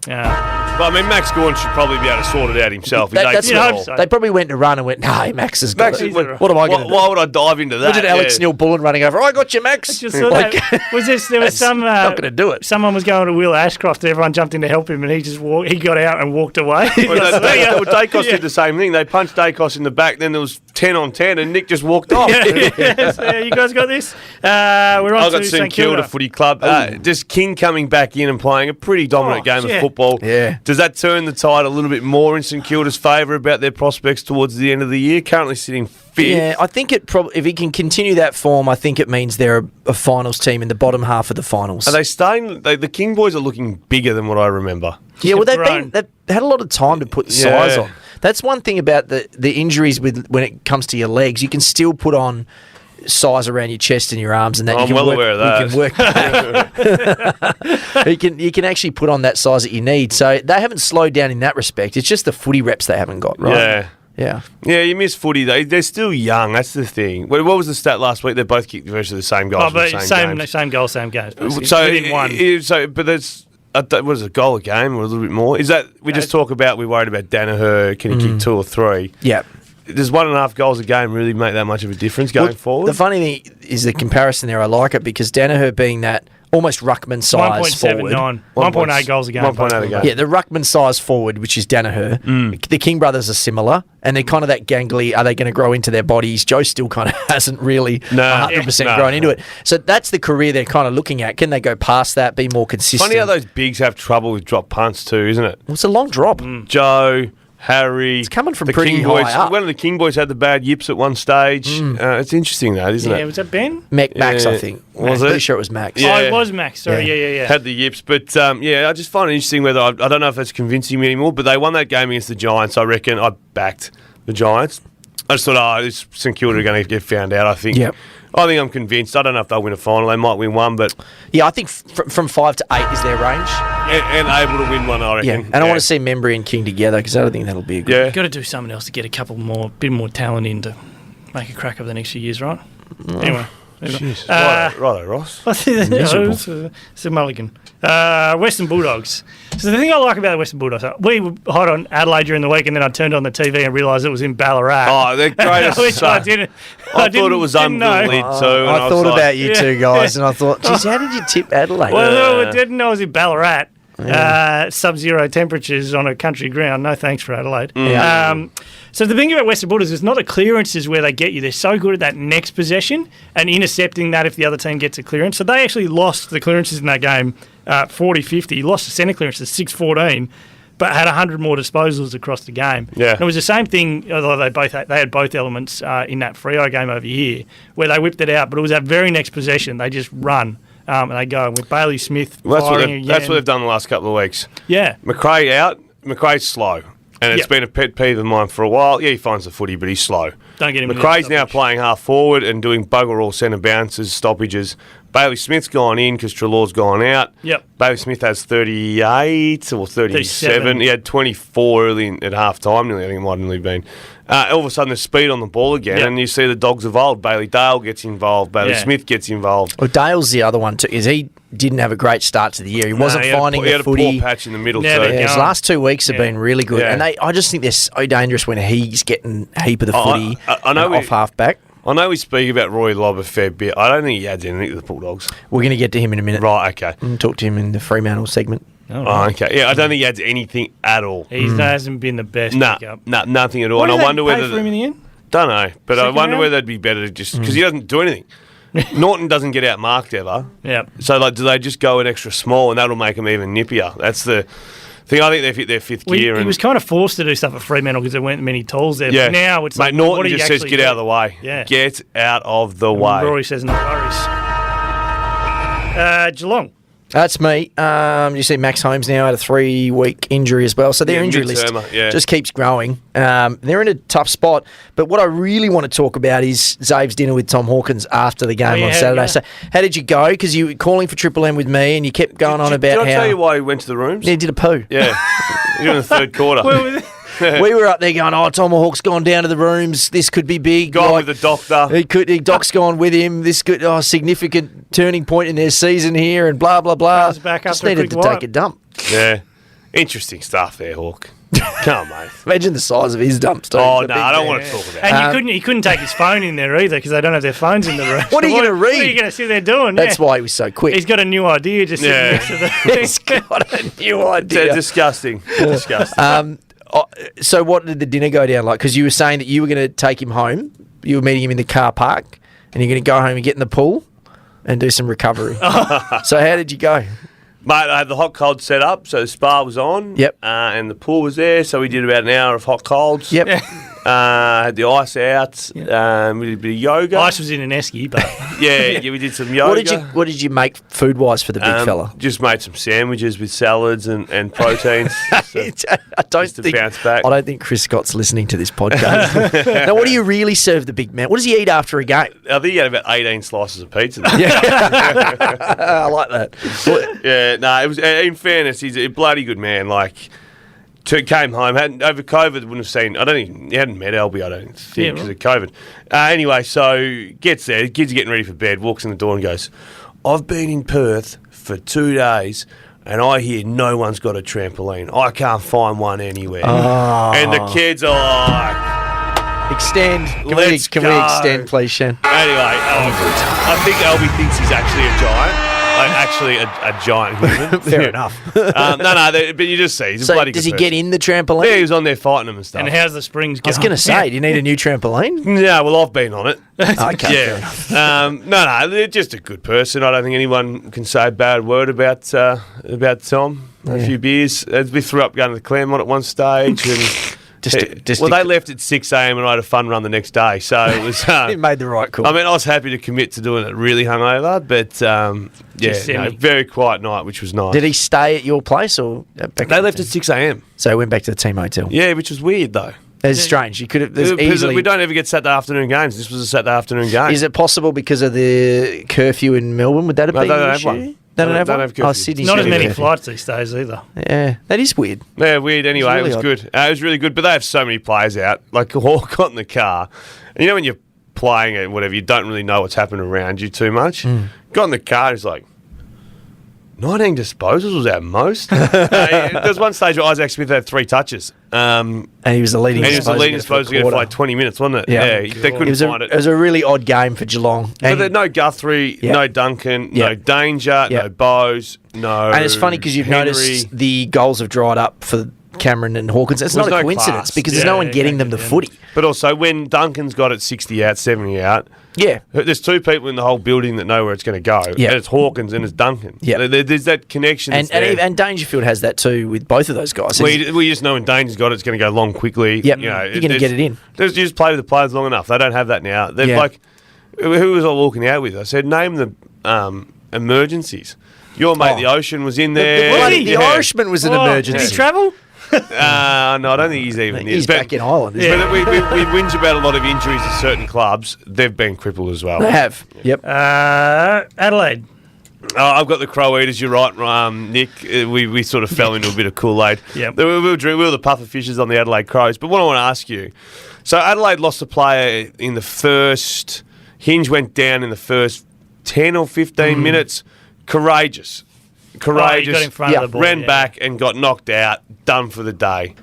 But I mean, Max Gawn should probably be able to sort it out himself. They probably went to run and went, nah, Max has got it. What am I going to do? Why would I dive into that? Imagine Alex Neil Bullen running over, I got you, Max. Just saw that. There was some... not going to do it. Someone was going to Will Ashcroft and everyone jumped in to help him and he got out and walked away. Dacos did the same thing. They punched Dacos in the back. Then there was 10 on 10, and Nick just walked off. You guys got this? We're on I got to St Kilda Footy Club. Just King coming back in and playing a pretty dominant game of football. Yeah. Does that turn the tide a little bit more in St Kilda's favour about their prospects towards the end of the year? Currently sitting fifth. Yeah, I think it probably, if he can continue that form, I think it means they're a finals team in the bottom half of the finals. Are they staying? The King boys are looking bigger than what I remember. Yeah, well, they've had a lot of time to put the size on. That's one thing about the injuries when it comes to your legs. You can still put on size around your chest and your arms, and that I'm well aware of that. You can actually put on that size that you need. So they haven't slowed down in that respect. It's just the footy reps they haven't got, right? Yeah, you miss footy. They're still young. That's the thing. What was the stat last week? They both kicked virtually the same goals. Same goal, same games. So within one. But there's. What is it, a goal a game or a little bit more? Is that we just talk about? We're worried about Danaher. Can he kick 2 or 3? Yeah. Does 1.5 goals a game really make that much of a difference going forward? The funny thing is the comparison there. I like it because Danaher being that almost ruckman size forward. 1.8 goals a game. 1.8 a game. Yeah, the ruckman size forward, which is Danaher. The King brothers are similar, and they're kind of that gangly. Are they going to grow into their bodies? Joe still kind of hasn't really 100% grown into it. So that's the career they're kind of looking at. Can they go past that, be more consistent? Funny how those bigs have trouble with drop punts too, isn't it? Well, it's a long drop. Joe, Harry. It's coming from the pretty King high boys. up. One of the King boys had the bad yips at one stage. It's interesting though, isn't it? Yeah, was that Ben? Max, I think. Was I'm it? pretty sure it was Max. Yeah. Oh, it was Max. Sorry, yeah. Had the yips, but I just find it interesting whether I don't know if that's convincing me anymore. But they won that game against the Giants. I reckon I backed the Giants. I just thought, this St Kilda are going to get found out. I think. Yep. I think I'm convinced. I don't know if they'll win a final. They might win one, but Yeah, I think from 5 to 8 is their range. and able to win one, I reckon. Yeah, and I want to see Membry and King together because I don't think that'll be a good. Yeah. You've got to do something else to get a bit more talent in to make a crack over the next few years, right? Anyway. Jeez. Righto, Ross. It's a mulligan. Western Bulldogs. So the thing I like about the Western Bulldogs, we were hot on Adelaide during the week, and then I turned on the TV and realised it was in Ballarat. Oh, they're great. Which I thought it was unbelievable too. I thought about you two guys, and I thought, geez, how did you tip Adelaide? Well, I didn't know it was in Ballarat. Sub-zero temperatures on a country ground. No thanks for Adelaide. So the thing about Western Bulldogs is not the clearances where they get you. They're so good at that next possession and intercepting that if the other team gets a clearance. So they actually lost the clearances in that game 40-50. Lost the centre clearances 6-14, but had 100 more disposals across the game. Yeah. And it was the same thing, although they had both elements in that Freo game over here where they whipped it out. But it was that very next possession. They just run. And they go with Bailey Smith firing again. That's what they've done the last couple of weeks. Yeah. McRae out. McRae's slow. And it's been a pet peeve of mine for a while. Yeah, he finds the footy, but he's slow. Don't get him. McRae's now playing half forward and doing bugger all centre bounces, stoppages. Bailey Smith's gone in because Treloar's gone out. Yep. Bailey Smith has 38 or 37. He had 24 early at half time, nearly. I think it might have nearly been. All of a sudden, there's speed on the ball again, and you see the Dogs evolve. Bailey Dale gets involved. Bailey Smith gets involved. Well, Dale's the other one too. Is he didn't have a great start to the year. He wasn't finding the footy. He had a poor patch in the middle. His last 2 weeks have been really good, and I just think they're so dangerous when he's getting a heap of the footy off half back. I know we speak about Roy Lobb a fair bit. I don't think he adds anything to the Bulldogs. We're going to get to him in a minute. Right, okay. We'll talk to him in the Fremantle segment. Okay. Yeah, I don't think he adds anything at all. He hasn't been the best pickup. Nothing at all. What and did I wonder they pay whether for him in the end? Don't know, but Second I wonder round? whether it'd be better to just because he doesn't do anything. Norton doesn't get outmarked ever. Yeah. So do they just go an extra small and that'll make him even nippier? That's the thing. I think they've hit their fifth gear. He was kind of forced to do stuff at Fremantle because there weren't many tools there. Yeah. But now it's like, Norton what do you just says, actually "Get do? out of the way." Yeah. Get out of the way. Rory says, "No worries." Geelong. That's me. You see Max Holmes now had a 3-week injury as well. So their injury list just keeps growing. They're in a tough spot. But what I really want to talk about is Zave's dinner with Tom Hawkins after the game on Saturday. So how did you go? Because you were calling for Triple M with me and you kept going on about how... Did I tell you why he went to the rooms? Yeah, he did a poo. Yeah. During the third quarter. We were up there going, Tomahawk's gone down to the rooms. This could be big. Gone with the doctor. Doc's gone with him. This could significant turning point in their season here and blah, blah, blah. Back just needed to take a dump. Yeah. Interesting stuff there, Hawk. Come on, mate. Imagine the size of his dump. Oh, no, I don't want to talk about it. And he couldn't take his phone in there either because they don't have their phones in the room. What are you going to read? What are you going to sit there doing? That's why he was so quick. He's got a new idea just sitting next to the He's got a new idea. Disgusting. Disgusting. So what did the dinner go down like? Because you were saying that you were going to take him home. You were meeting him in the car park, and you're going to go home and get in the pool and do some recovery. So how did you go? Mate, I had the hot cold set up, so the spa was on. Yep. And the pool was there, so we did about an hour of hot colds. Yep. Had the ice out. We did a bit of yoga. Ice was in an esky, but yeah, we did some yoga. What did you make food wise for the big fella? Just made some sandwiches with salads and proteins. I don't think Chris Scott's listening to this podcast. Now, what do you really serve the big man? What does he eat after a game? I think he had about 18 slices of pizza. I like that. Yeah, no, it was. In fairness, he's a bloody good man. Like, came home, over COVID, wouldn't have seen. I don't think he hadn't met Albie. I don't think because of COVID. Anyway, so gets there. The kid's getting ready for bed. Walks in the door and goes, "I've been in Perth for 2 days, and I hear no one's got a trampoline. I can't find one anywhere." And the kids are like, "Extend. Can we extend, please, Shan?" Anyway, I think Albie thinks he's actually a giant. Actually, a giant human. Fair enough. But you just see, he's a bloody good does he person. get in the trampoline? Yeah, he was on there fighting them and stuff. and how's the springs I going? was going to say, do you need a new trampoline? Yeah, well, I've been on it. Okay. Yeah. They're just a good person. I don't think anyone can say a bad word about Tom. A few beers. We threw up going to the Claremont at one stage. And they left at 6 a.m. and I had a fun run the next day. So it was... He made the right call. I mean, I was happy to commit to doing it really hungover, but very quiet night, which was nice. Did he stay at your place or back? They left at 6 a.m. So he went back to the team hotel. Yeah, which was weird though. It's strange. You could have Because we don't ever get Saturday afternoon games. This was a Saturday afternoon game. Is it possible because of the curfew in Melbourne? Would that have been they don't an have issue? one. They don't have one? curfew. Oh, Sydney's Not as got a many curfew. flights these days either. Yeah, that is weird. Yeah, weird. Anyway, really it was odd. good. It was really good. But they have so many players out. Like, all got in the car. And you know when you're playing it, whatever, you don't really know what's happening around you too much. Got in the car, he's like, 19 disposals was our most. There was one stage where Isaac Smith had 3 touches. And he was the leading disposal to get for like 20 minutes, wasn't it? Yeah. They couldn't find it. It was a really odd game for Geelong. But there's no Guthrie, no Duncan, no Danger, no Bowes, no. And it's funny because you've Henry. noticed the goals have dried up for Cameron and Hawkins. It's There's not a no coincidence class. because there's no one getting them the footy. But also, when Duncan's got it 60 out, 70 out, there's 2 people in the whole building that know where it's going to go. Yeah. And it's Hawkins and it's Duncan. Yeah. There's that connection. And Dangerfield has that too with both of those guys. We just know when Danger's got it, it's going to go long quickly. Yep. You know, You're going to get it in. You just play with the players long enough. They don't have that now. They're like, who was I walking out with? I said, name the emergencies. Your mate, the Ocean, was in there. The Irishman was an emergency. Did he travel? No, I don't think he's even He's back in Ireland. Isn't But we whinge about a lot of injuries to certain clubs. They've been crippled as well. They have. Yep. Adelaide. I've got the Crow Eaters, you're right, Nick. We sort of fell into a bit of Kool-Aid. Yep. We were the puffer fishers on the Adelaide Crows. But what I want to ask you, so Adelaide lost a player in the first, Hinge went down in the first 10 or 15 minutes. Courageous. He got in front of the ball, ran back and got knocked out, done for the day.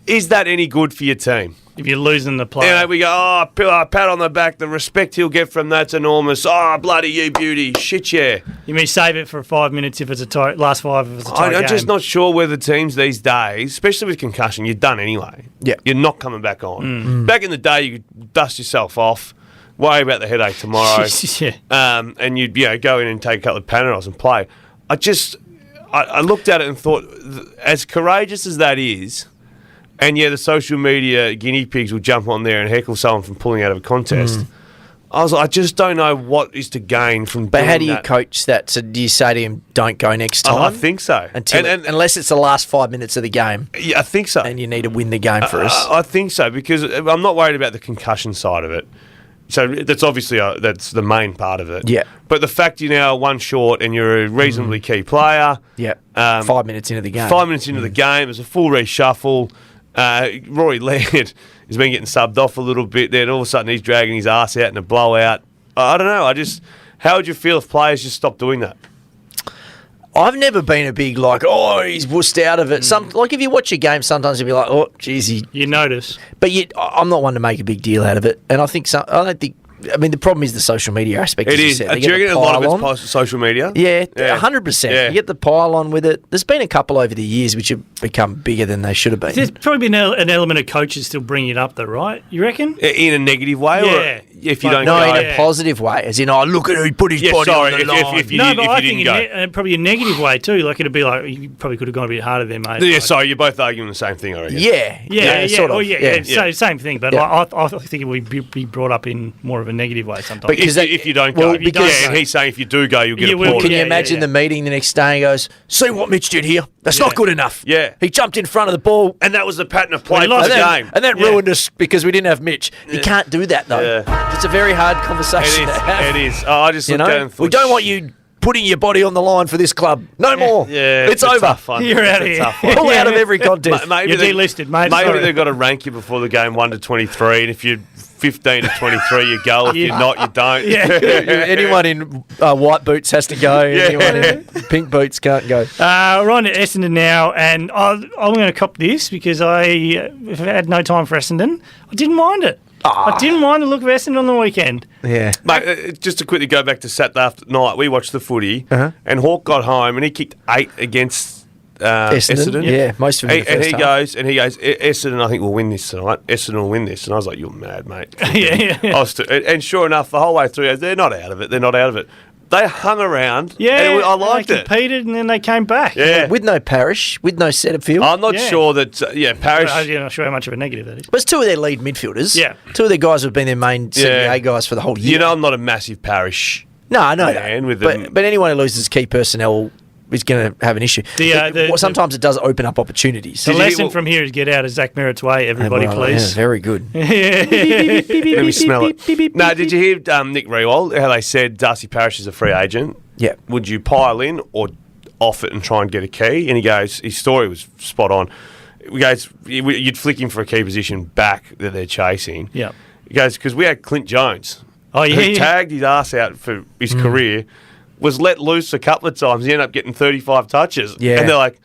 Is that any good for your team? If you're losing the play. You know, we go, pat on the back, the respect he'll get from that's enormous. Oh, bloody you beauty. Shit, yeah. You mean save it for 5 minutes if it's a last 5 if it's a tie game? I'm just not sure whether teams these days, especially with concussion, you're done anyway. Yeah. You're not coming back on. Back in the day, you could dust yourself off, worry about the headache tomorrow, and you'd go in and take a couple of Panadols and play. I looked at it and thought, as courageous as that is, and the social media guinea pigs will jump on there and heckle someone from pulling out of a contest. I was like, I just don't know what is to gain from doing that. But how do you coach that? So do you say to him, don't go next time? I think so. Unless it's the last 5 minutes of the game. Yeah, I think so. And you need to win the game for us. I think so, because I'm not worried about the concussion side of it. So that's obviously that's the main part of it. Yeah. But the fact you're now one short and you're a reasonably key player. Yeah. 5 minutes into the game. 5 minutes into the game, there's a full reshuffle. Rory Laird has been getting subbed off a little bit. Then all of a sudden he's dragging his ass out in a blowout. I don't know. How would you feel if players just stopped doing that? I've never been a big he's wussed out of it. If you watch a game, sometimes you'll be like, oh, geez, you notice. But I'm not one to make a big deal out of it. And I don't think I mean, the problem is the social media aspect. It as you is. said. Do They you get reckon the a lot of pile-on. it's social media? Yeah, 100%. Yeah. You get the pile-on with it. There's been a couple over the years which have become bigger than they should have been. There's probably been an element of coaches still bringing it up, though, right? You reckon? In a negative way, Yeah. or if you Like, don't No, go. in a positive way, as in, look at who put his body sorry, on the line. if you No, did, but if I you think didn't go. probably a negative way too. Like it'd be like you probably could have gone a bit harder there, mate. Yeah, Like, sorry, you're both arguing the same thing, I reckon. Yeah, sort of. Well, yeah. So same thing, but Yeah. I think it would be brought up in more of a negative way sometimes. But- Because If you don't well, go. because- And he's saying if you do go, you'll get You will. applauded. Can you Yeah, imagine yeah. the meeting the next day and he goes, see what Mitch did here? That's not good enough. Yeah. He jumped in front of the ball. And that was the pattern of play Well, for he the lost game. And that ruined us because we didn't have Mitch. You can't do that, though. Yeah. It's a very hard conversation to have. It is. Oh, I just You looked at it know? and thought, We don't want you putting your body on the line for this club. No more. Yeah, it's a over. tough one. You're out of It's a here. tough one. Pull out of every contest. Maybe You're they- delisted, mate. Maybe Sorry. they've got to rank you before the game 1 to 23, and if you're 15 to 23, you go. If you're not, you don't. Anyone in white boots has to go. Anyone in pink boots can't go. We're on to Essendon now, and I'm going to cop this because I had no time for Essendon. I didn't mind it. I didn't mind the look of Essendon on the weekend. Yeah. Mate, just to quickly go back to Saturday after night, we watched the footy, and Hawke got home and he kicked 8 against Essendon. Yeah, most of them in the And first he half. goes, Essendon, I think will win this tonight. Essendon will win this, and I was like, "You're mad, mate." Yeah. And sure enough, the whole way through, they're not out of it. They're not out of it. They hung around. Yeah, and I liked they it. competed and then they came back. Yeah, With no Parish, with no Setterfield. I'm not Yeah. sure that. Parish. I'm not sure how much of a negative that is. But it's two of their lead midfielders. Yeah. Two of their guys have been their main Yeah. CBA guys for the whole year. You know, I'm not a massive Parish. No, I know Man, that. with them- But anyone who loses key personnel is going to have an issue. Sometimes it does open up opportunities. The Did you lesson hear- from here is get out of Zach Merritt's way, everybody, Well, please. Yeah, very good. Let me smell it. No, did you hear Nick Rynne, how they said Darcy Parish is a free agent? Yeah. Would you pile in or off it and try and get a key? And he goes, his story was spot on. He goes, you'd flick him for a key position back that they're chasing. Yeah. He goes, because we had Clint Jones, Oh, yeah, who yeah. tagged his ass out for his career, was let loose a couple of times. He ended up getting 35 touches. Yeah. And they're like,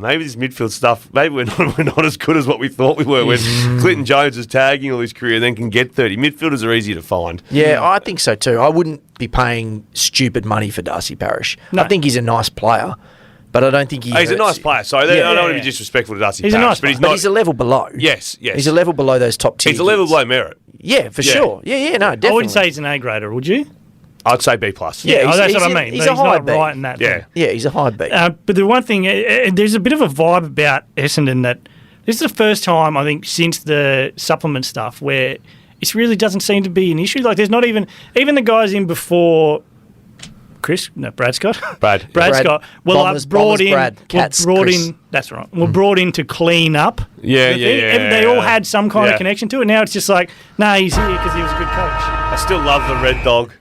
maybe this midfield stuff, maybe we're not as good as what we thought we were when Clinton Jones is tagging all his career and then can get 30. Midfielders are easy to find. Yeah, I think so too. I wouldn't be paying stupid money for Darcy Parish. No. I think he's a nice player, but I don't think He's a nice player. Sorry, I don't want to be disrespectful to Darcy He's a Parish, nice but he's player. not. He's a level below. Yes. He's a level below those top tier. He's a level kids. below merit. Yeah, for Yeah. sure. Yeah, no, definitely. I wouldn't say he's an A grader, would you? I'd say B plus. Yeah, that's he's what I in- mean. he's But a high not B. right in that. Yeah. thing. Yeah, he's a high B. But the one thing, there's a bit of a vibe about Essendon that this is the first time, I think, since the supplement stuff where it really doesn't seem to be an issue. Like, there's not even the guys in before Brad Scott. Brad Scott. Well, Bombers brought in. Brad. Cats brought Chris. in. That's right. Were brought in to clean up. Yeah, the yeah, thing. yeah, They all yeah. had some kind Yeah. of connection to it. Now it's just like, he's here because he was a good coach. I still love the Red Dog.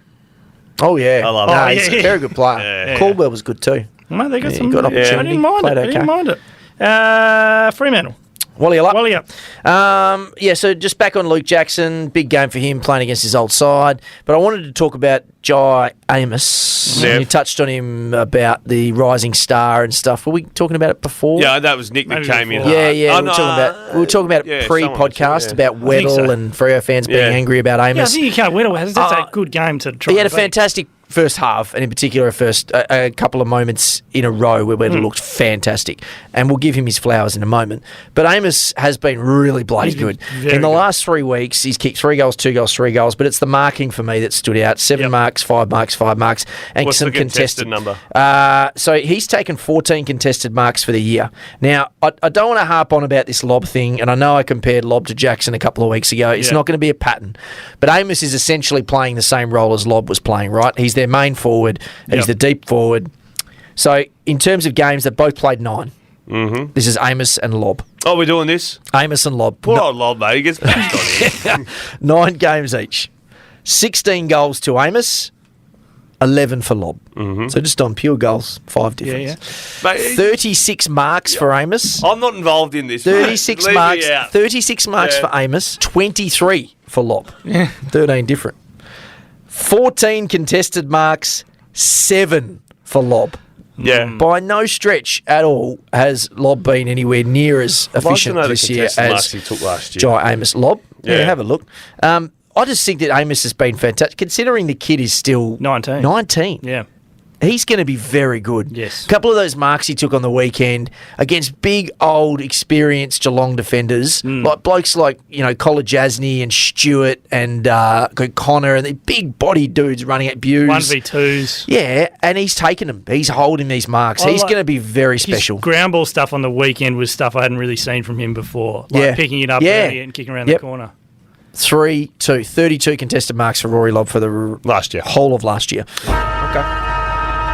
Oh, yeah. I love no, him. he's Yeah. a very good player. Yeah. Caldwell was good too. Well, they got Yeah, some. he got I opportunity. didn't mind Played it. I didn't okay. mind it. Fremantle. Wally up. Wally up. So just back on Luke Jackson, big game for him playing against his old side. But I wanted to talk about Jai Amos. Yeah. You touched on him about the rising star and stuff. Were we talking about it before? Yeah, that was Nick that Maybe came in. before. Yeah, hard. yeah. Oh, We were talking about yeah, pre-podcast someone, about think Weddle so. and Freo fans being Yeah. angry about Yeah, I Amos. think you can't win. That's a good game to try. He had a and beat. fantastic first half, and in particular, a couple of moments in a row where Weddle looked fantastic. And we'll give him his flowers in a moment. But Amos has been really bloody He's been good. very In the good. last 3 weeks, he's kicked 3 goals, 2 goals, 3 goals. But it's the marking for me that stood out. 7 Yep. marks, 5 marks, 5 marks. And What's some the contested number? So he's taken 14 contested marks for the year. Now, I don't want to harp on about this Lob thing, and I know I compared Lob to Jackson a couple of weeks ago. It's Yeah. not going to be a pattern. But Amos is essentially playing the same role as Lob was playing, right? He's their main forward. He's Yep. the deep forward. So in terms of games, they've both played 9. Mm-hmm. This is Amos and Lob. Oh, we're doing this? Amos and Lob. Poor old Lob, mate. He gets bashed on here. 9 games each. 16 goals to Amos, 11 for Lob. Mm-hmm. So just on pure goals, 5 difference. Yeah. Mate, 36 marks for Amos. I'm not involved in this. mate. 36 Leave marks. me out. 36 marks Yeah. for Amos. 23 for Lob. 13 different. 14 contested marks. 7 for Lob. Yeah. By no stretch at all has Lob been anywhere near as I'd like to efficient know the this year contested marks as he took last year. Jai Amos. Lob? Yeah, Yeah. have a look. I just think that Amos has been fantastic, considering the kid is still 19. Yeah. He's going to be very good. Yes. A couple of those marks he took on the weekend against big, old, experienced Geelong defenders, like blokes like, Kolajasny and Stewart and Connor and the big body dudes running at Buse. 1v2s. Yeah, and he's taking them. He's holding these marks. He's going to be very special. His ground ball stuff on the weekend was stuff I hadn't really seen from him before. Like picking it up early and kicking around the corner. 3-2. 32 contested marks for Rory Lobb for the whole of last year. Okay.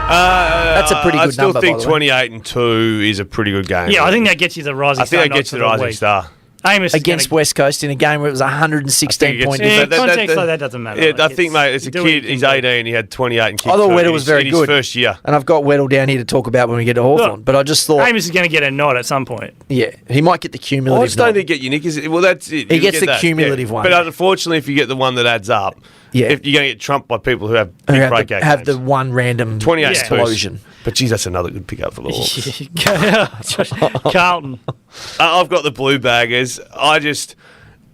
That's a pretty good number, I still think 28 and 2 is a pretty good game. Yeah, I think that gets you the rising star. I think that gets you the rising star. Amos against West Coast in a game where it was 116 points. Yeah, context like that doesn't matter. Yeah, I think, mate, as a kid, he's 18, he had 28 and kicked. I thought Weddle was very good. In his first year. And I've got Weddle down here to talk about when we get to Hawthorn. But I just thought... Amos is going to get a nod at some point. Yeah, he might get the cumulative I just don't think get you, Nick. Well, that's it. He gets the cumulative one. But unfortunately, if you get the one that adds up, you're going to get trumped by people who have big break games. Have the one random 28 explosion. But, geez, that's another good pickup for the Hawks. Carlton. I've got the Blue Baggers.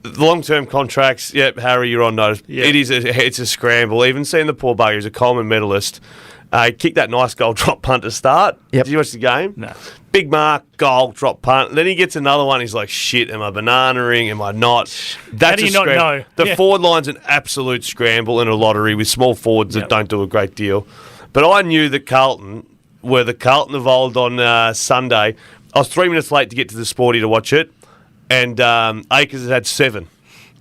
Long-term contracts, Harry, you're on notice. Yeah. It's a scramble. Even seeing the poor bugger, he's a Coleman medalist. He kicked that nice goal drop punt to start. Yep. Did you watch the game? No. Big mark, goal, drop punt. Then he gets another one. He's like, shit, am I banana-ing? Am I not? That's How do you not know? The forward line's an absolute scramble in a lottery with small forwards that don't do a great deal. But I knew that Carlton were the Carlton of old on Sunday. I was 3 minutes late to get to the Sporty to watch it. And Akers has had 7.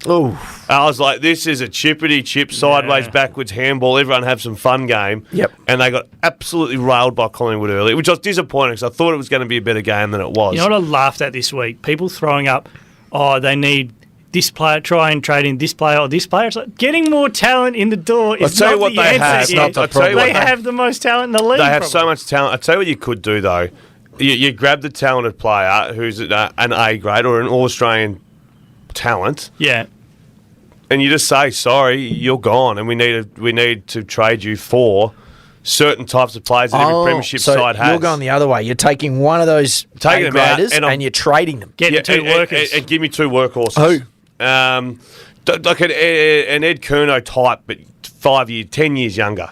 Oh, I was like, this is a chippity-chip, sideways, backwards handball. Everyone have some fun game. Yep. And they got absolutely railed by Collingwood early, which I was disappointed because I thought it was going to be a better game than it was. You know what I laughed at this week? People throwing up, they need this player, try and trade in this player or this player. It's like getting more talent in the door is not the answer. They have the most talent in the league. They have so much talent. I'll tell you what you could do, though. You grab the talented player who's an A grade or an All-Australian talent. Yeah. And you just say, sorry, you're gone, and we need to trade you for certain types of players that every premiership side has. You're going the other way. You're taking one of those A graders and you're trading them. Getting 2 workers. And give me 2 workhorses. Who? Like an Ed Curnow type, but 5 years, 10 years younger.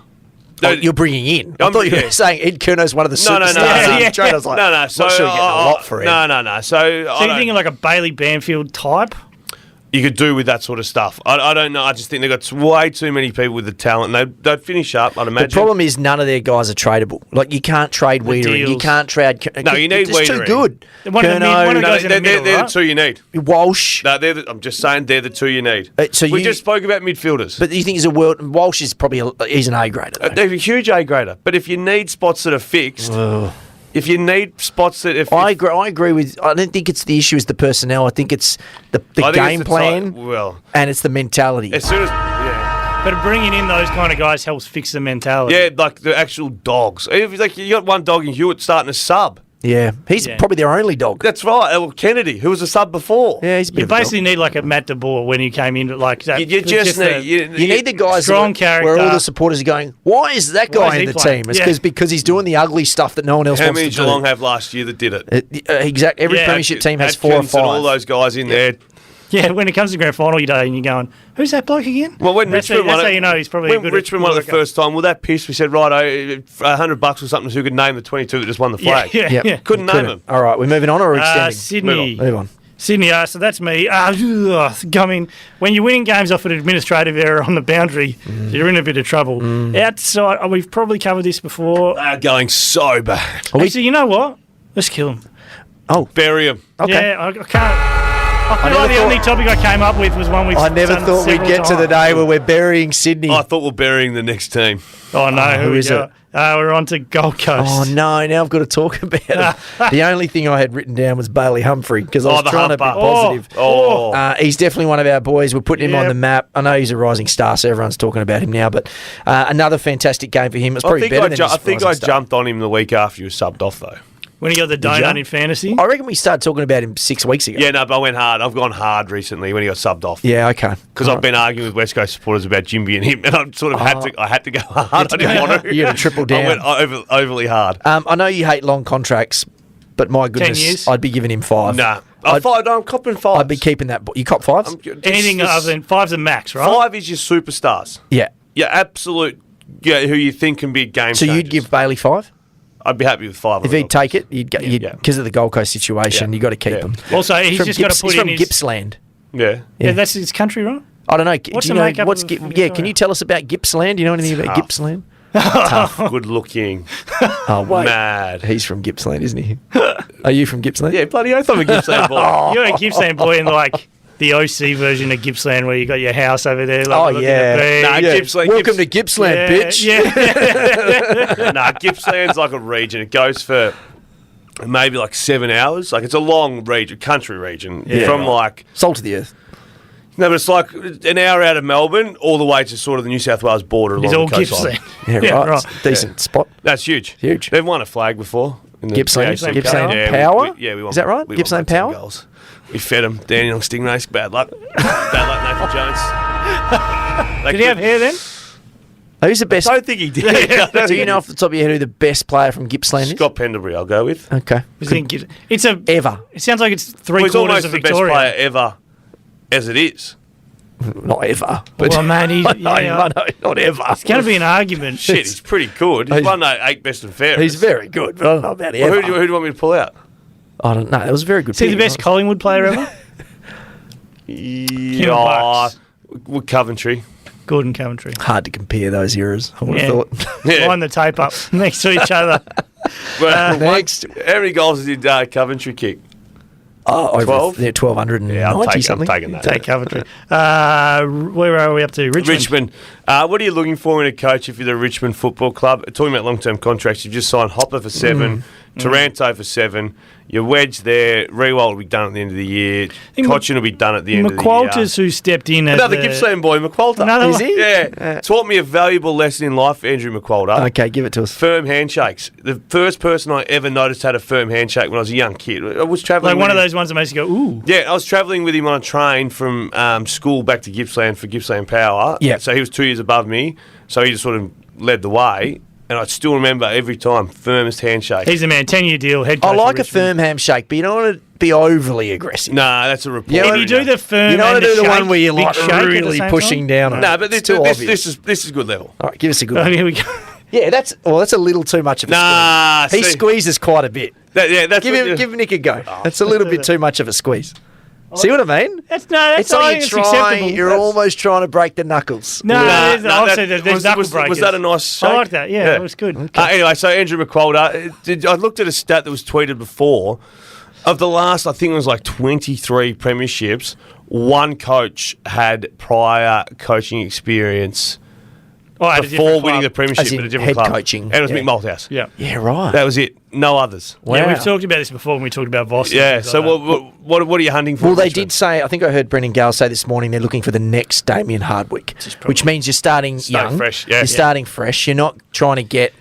You're bringing in. I thought you were saying Ed Curnow's one of the superstars. No. I was like, no. So I'm sure you get a lot for him. No. So you're thinking like a Bailey Banfield type? You could do with that sort of stuff. I don't know. I just think they've got way too many people with the talent. They'd finish up, I'd imagine. The problem is none of their guys are tradable. Like, you can't trade Wiedering. You can't trade... No, you need Wiedering. It's too good. They're the 2 you need. Walsh. No, I'm just saying they're the 2 you need. We just spoke about midfielders. But you think Walsh is probably he's an A grader. They're a huge A grader. But if you need spots that are fixed... If you need spots that... I agree with... I don't think it's the issue is the personnel. I think it's the game plan and it's the mentality. As soon as... But bringing in those kind of guys helps fix the mentality. Yeah, like the actual dogs. Like you got one dog in Hewitt starting to sub. Yeah, he's probably their only dog. That's right. Well, Kennedy, who was a sub before. Yeah, he's you basically need like a Matt DeBoer when he came in. Like that. You just need you need the guys strong character where all the supporters are going. Why is that guy in the team? It's because he's doing the ugly stuff that no one else wants to do. How many Geelong have last year that did it? Exactly. Every premiership team has 4 or 5. And all those guys in there. Yeah, when it comes to grand final day and you're going, who's that bloke again? Well, when Richmond won it, that's how you know he's probably when Richmond won it the first time, well, that pissed. We said, right, $100 or something, so who could name the 22 that just won the flag? Yeah. Couldn't name them. All right, we're moving on or extending? Sydney. Move on. Sydney, so that's me. I mean, when you're winning games off an administrative error on the boundary, you're in a bit of trouble. Outside, we've probably covered this before. They're going so bad. Actually, you know what? Let's kill them. Oh, bury them. Okay. Yeah, I can't. I feel like the only topic I came up with was one we've I never thought we'd get to the day where we're burying Sydney. I thought we're burying the next team. Oh, no. Who is it? We're on to Gold Coast. Oh, no. Now I've got to talk about it. The only thing I had written down was Bailey Humphrey because I was trying to be positive. He's definitely one of our boys. We're putting him on the map. I know he's a rising star, so everyone's talking about him now. But another fantastic game for him. It's probably better than I think I jumped on him the week after he was subbed off, though. When he got the donut in fantasy? I reckon we started talking about him 6 weeks ago. Yeah, no, but I went hard. I've gone hard recently when he got subbed off. Yeah, okay. Because I've been arguing with West Coast supporters about Jimby and him, and I sort of had to go hard. I didn't want to. You had to triple down. I went overly hard. I know you hate long contracts, but my goodness, 10 years? I'd be giving him 5. Nah. I'm copping 5. I'd be keeping that. You cop 5s? Anything other than 5's a max, right? 5 is your superstars. Yeah. Yeah, absolute. Yeah, who you think can be a game So changers. you'd give Bailey 5? I'd be happy with 5. If he'd take it, because of the Gold Coast situation, you got to keep him. Also, he's just got to put he's in from his... Gippsland. Yeah. Yeah, that's his country, right? I don't know. What's do the you know makeup what's of the can you tell us about Gippsland? Do you know anything about Gippsland? Good looking. Oh, wait. Mad. He's from Gippsland, isn't he? Are you from Gippsland? Yeah, bloody oath I'm a Gippsland boy. You're a Gippsland boy in like the OC version of Gippsland where you got your house over there. Like, looking at the Nah, beach. Gippsland. Welcome to Gippsland, bitch. Yeah. Nah, Gippsland's like a region. It goes for maybe like 7 hours. Like it's a long region, country region. Yeah. From like... Salt of the earth. No, but it's like an hour out of Melbourne all the way to sort of the New South Wales border along It's all the coastline. Gippsland. Yeah, right. It's a decent spot. That's huge. Huge. They've won a flag before. In the Gippsland PAC. Power? We won. Is that right? We won Gippsland by 10 Power? goals. We fed them. Daniels and Nick Rynne. Bad luck. Bad luck, Nathan Jones. Did he have hair then? Who's the best? I don't think he did. Do you know off the top of your head who the best player from Gippsland is? Scott Pendlebury, I'll go with. Okay. It's a... Ever. It sounds like it's Well, he's three-quarters almost of the best Victoria. player ever as it is. Not ever. But Well, man, he's... I know, not ever. It's going to be an argument. Shit, he's pretty good. He's won 8 best and fairest. He's very good, but I don't know about Well, ever. who do you want me to pull out? I don't know. That was a very good. Is he the pick. best Collingwood player ever? Yeah, Bucks. with Coventry. Gordon Coventry. Hard to compare those eras. I would have thought. Yeah. Line the tape up next to each other. Well, Next. how many goals did Coventry kick? Over 12? 1,290 Yeah, I'm something. taking that. Take Coventry. Where are we up to? Richmond. Richmond. What are you looking for in a coach if you're the Richmond Football Club? Talking about long-term contracts, you've just signed Hopper for 7, Taranto for 7. Your wedge there, Rewald will be done at the end of the year. Cochin will be done at the end of the year. McQualters, who stepped in as Another Gippsland boy, McQualter. Another Is one. he? Yeah. Taught me a valuable lesson in life, Andrew McQualter. Okay, give it to us. Firm handshakes. The first person I ever noticed had a firm handshake when I was a young kid. I was travelling Like one with of him. those ones that makes you go, ooh. Yeah, I was travelling with him on a train from school back to Gippsland for Gippsland Power. Yeah. So he was 2 years above me. So he just sort of led the way. And I still remember every time, firmest handshake. He's the man. 10-year deal, head coach. I like for a firm handshake, but you don't want to be overly aggressive. Nah, that's a report. Yeah, If you do the firm, You don't want and to do the shake, one where you're big like shake at the really same pushing time? down on it. No, but It's too obvious. this is good level. All right, give us a good Oh, one. here we go. Yeah, that's a little too much of a Nah, squeeze. He see- squeezes quite a bit. That's Give Nick a go. That's a little bit too much of a squeeze. See what I mean? That's It's I like think you're it's acceptable. You're almost trying to break the knuckles. No, there's knuckle breakers. Was that a nice shake? I like that. Yeah, that was good. Anyway, so Andrew McQualter, I looked at a stat that was tweeted before. Of the last, I think it was like 23 premierships, one coach had prior coaching experience at a before different winning the club. premiership As in at a different head club. coaching, And it was yeah. Mick Malthouse. Yeah. Yeah, right. That was it. No others. Yeah, Wow. we've talked about this before when we talked about Voss. Yeah, so what are you hunting for? Well, they Richmond? did say, I think I heard Brendan Gale say this morning they're looking for the next Damien Hardwick, which means you're starting young. fresh, yeah. You're starting fresh. You're not trying to get,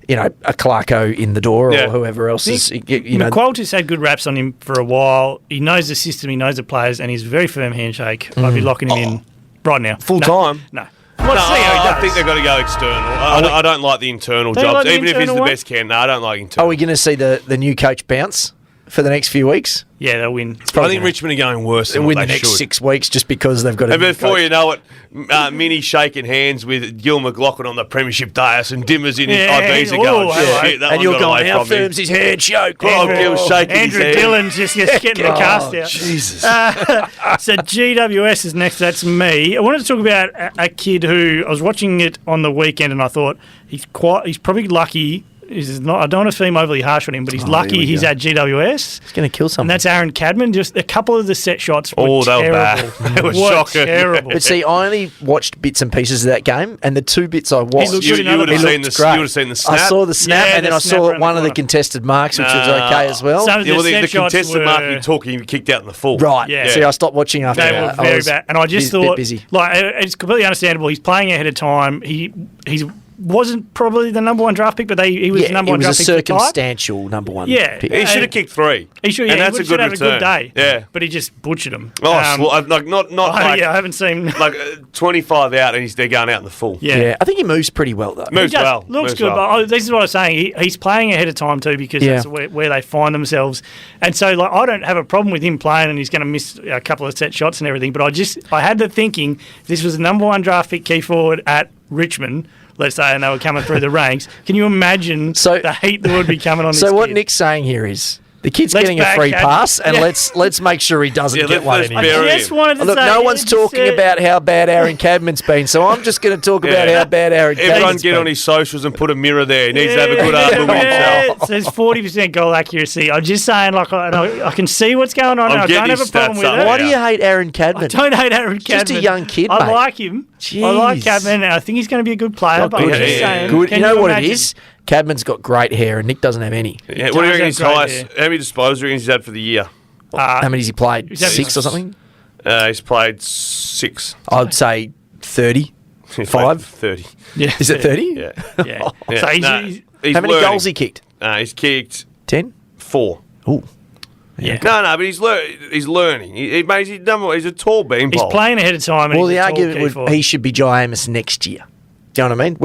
a Clarko in the door Yeah. or whoever else is, McQualter's had good raps on him for a while. He knows the system, he knows the players, and he's a very firm handshake. I'd be locking him in right now. Full No. time? No. No, Let's see how he I does. think they've got to go external. I don't like the internal Don't you jobs, like the even if he's internal the one? best can. No, I don't like internal. Are we going to see the new coach bounce for the next few weeks? Yeah, they'll win. I think Richmond are going worse than They'll win what the they next should. 6 weeks just because they've got a And new before coach. you know it, Minnie shaking hands with Gil McLaughlin on the premiership dais and Dimmers in his Yeah, Ibiza oh, going, yeah. shit, that And one you're got going, away how from me. firm's his handshake? Oh, Gil's shaking Andrew his head. Dillon's just getting the cast out. Jesus. So GWS is next. That's me. I wanted to talk about a kid who I was watching it on the weekend, and I thought he's probably lucky. He's not. I don't want to seem overly harsh on him, but he's lucky he's at GWS. He's going to kill And someone. that's Aaron Cadman. Just a couple of the set shots were Oh, they were terrible. bad. They were What shocking. terrible. But see, I only watched bits and pieces of that game, and the 2 bits I watched, looked You good in would have other seen parts. the you would have seen the snap. I saw the snap, Yeah, and then the I snap saw around one the of the corner. contested marks, which was Nah. okay as well. Some of Yeah, well, set the shots contested were, mark he took, he kicked out in the full. Right. Yeah. See, I stopped watching after They that. were I very was bad, and I just a bit thought, busy. like, it's completely understandable. He's playing ahead of time. He's wasn't probably the number one draft pick, but he was the number one draft pick. It was a circumstantial number one pick. He should have kicked 3. He should, and yeah, that's he a good have return. A good day. Yeah. But he just butchered him. I haven't seen... 25 out and they're going out in the full. Yeah. I think he moves pretty well, though. Moves well. Looks good, but this is what I was saying. He's playing ahead of time, too, because that's where they find themselves. And so, I don't have a problem with him playing and he's going to miss a couple of set shots and everything, but I had the thinking, if this was the number one draft pick key forward at Richmond, let's say, and they were coming through the ranks, can you imagine the heat that would be coming on this kid? So what Nick's saying here is... The kid's getting a free pass, and let's make sure he doesn't get one anymore. Look, no one's talking about how bad Aaron Cadman's been, so I'm just going to talk about how bad Aaron Cadman's been. Everyone get on his socials and put a mirror there. He needs to have a good argument with himself. It says 40% goal accuracy. I'm just saying, I can see what's going on. I don't have a problem with it. Why do you hate Aaron Cadman? I don't hate Aaron Cadman. Just a young kid, mate. I like him. Jeez. I like Cadman, and I think he's going to be a good player. But I'm just saying, good. You know what it is? Cadman's got great hair, and Nick doesn't have any. Yeah, what do you reckon his highest? How many disposals do you reckon he's had for the year? How many has he played? 6 or something? He's played 6. I'd say 30. 5? 30. Yeah. Is it 30? Yeah. Yeah. So he's how many goals he kicked? He's kicked 10? 4. Ooh. Yeah. No, but he's learning. He's a tall beanpole. He's playing ahead of time. And the argument would he should be Jai Amos next year. Do you know what I mean?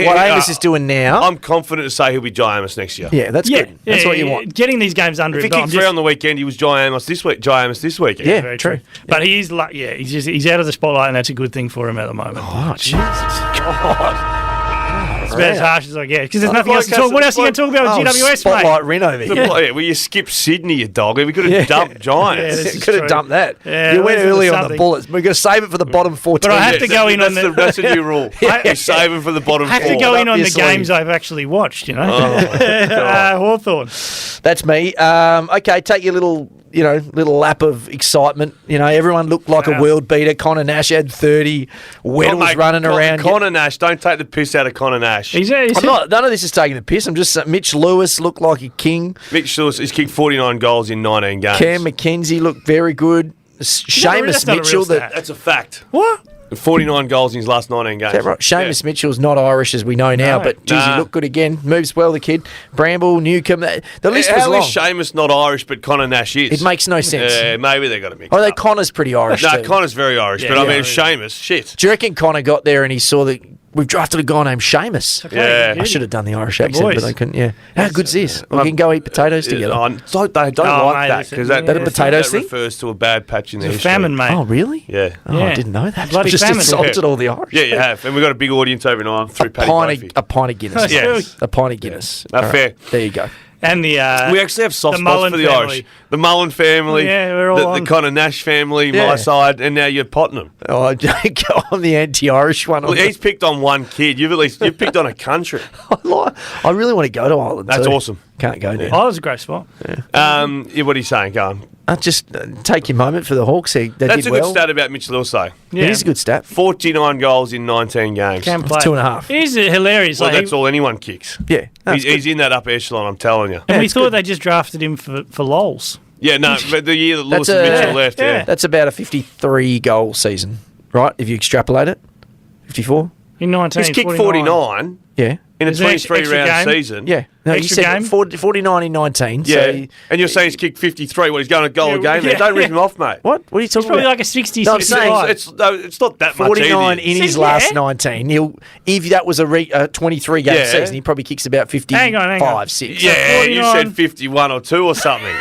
What Amos is doing now. I'm confident to say he'll be Jai Amos next year. Yeah, that's good. That's what you want. Getting these games under if him. If he kicked 3 on the weekend, he was Jai Amos this weekend. Yeah, very true. But he's he's out of the spotlight, and that's a good thing for him at the moment. Oh, Jesus. God. It's about as harsh as I get. Because there's nothing else to talk. What else are you going to talk about with GWS, Spotlight Rynne over here. Well, you skipped Sydney, you dog. We could have dumped Giants. You could have dumped that. Yeah, you went early on the Bullets. We're going to save it for the bottom 14. But I have to go in on that's the new rule. You save it for the bottom 4. I have to go in on the games I've actually watched, you know. Hawthorn. That's me. Okay, take your little lap of excitement. You know, everyone looked like a world beater. Connor Nash had 30. Weddle was running around. Connor Nash, don't take the piss out of Connor Nash. None of this is taking the piss. I'm just Mitch Lewis looked like a king. Mitch Lewis has kicked 49 goals in 19 games. Cam McKenzie looked very good. Seamus Mitchell. That's a fact. What? 49 goals in his last 19 games. Is that right? Seamus Mitchell's not Irish as we know now, but geez, he looked good again. Moves well, the kid. Bramble, Newcomb. The list was long. How is Seamus not Irish, but Connor Nash is? It makes no sense. Yeah, maybe they got a mix. Oh, Connor's pretty Irish. No, too. Connor's very Irish, but I mean, Seamus, shit. Do you reckon Connor got there and he saw that we've drafted a guy named Seamus? Yeah. I should have done the Irish accent, but I couldn't. Yeah. How good's this? We can go eat potatoes together. They don't like that because that potatoes thing refers to a bad patch in the history. Famine, mate. Oh, really? Yeah. Oh, I didn't know that. Bloody just famine. insulted all the Irish. Yeah, you have. And we've got a big audience over now through Paddy Murphy. A pint of Guinness. Yes. A pint of Guinness. Yeah. Fair. There you go. And we actually have soft spots for the Irish. The Mullen family, we're all the Connor Nash family, my side, and now you're Tottenham. Oh, I'm the anti-Irish one. Well, he's picked on one kid. You've picked on a country. I really want to go to Ireland. That's awesome. Can't go there. Ireland's a great spot. Yeah. What are you saying? Go on. Just take your moment for the Hawks. They That's did a good stat about Mitch Lewis, though. Yeah. It is a good stat. 49 goals in 19 games. Can play. 2.5. He's hilarious. Well, that's all anyone kicks. Yeah. He's in that upper echelon, I'm telling you. And we thought they just drafted him for lols. Yeah, no, but the year that Lewis and Mitchell left, That's about a 53-goal season, right? If you extrapolate it. 54? In 19, he's kicked 49. Yeah. In a 23-round season. Yeah. No, you said 49 in 19. Yeah. So and you're saying he's kicked 53. Well, he's going a goal a game there. Don't rip him off, mate. What are you talking probably about? like a 60, no, I'm 65. It's not that 49 much in his last 19. If that was a 23-game season, he probably kicks about 55, 6. Yeah, you said 51 or 2 or something.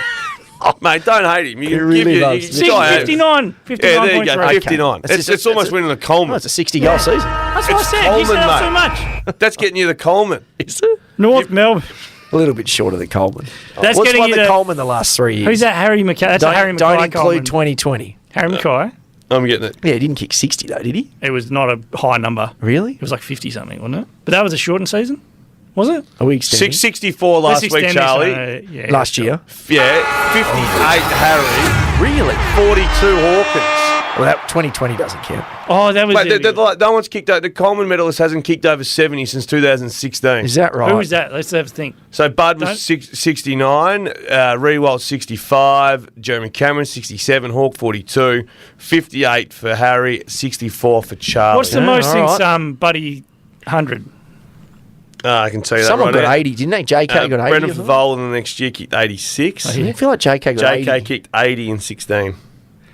Mate, don't hate him. You really loves 59. 59. Yeah, there you go. 59. Okay. It's almost winning the Coleman. It's a 60-goal season. That's what I said. Coleman, he said mate. so much. That's getting you the Coleman. Is it? North Melbourne. A little bit short of the Coleman. That's What's getting won you the Coleman the last 3 years? Who's that? Harry Mackay. That's a Harry Mackay. Don't include Coleman. 2020. Harry Mackay. I'm getting it. Yeah, he didn't kick 60 though, did he? It was not a high number. Really? It was like 50 something, wasn't it? But that was a shortened season, was it? Are we extending? 664 last week, Charlie. Last year. Yeah, 58 Harry. Really? 42 Hawkins. Well, that 2020 doesn't count. Oh, that was no one's kicked over. The Coleman medalist hasn't kicked over 70 since 2016. Is that right? Who was that? Let's have a think. So Bud was 69, Rewald 65, Jeremy Cameron 67, Hawk 42, 58 for Harry, 64 for Charlie. What's the most since Buddy 100? I can tell you Someone that right got now. 80, didn't they? JK got 80. Brendan or something? Favola in the next year kicked 86. I didn't feel like JK got 80. JK kicked 80 in 16.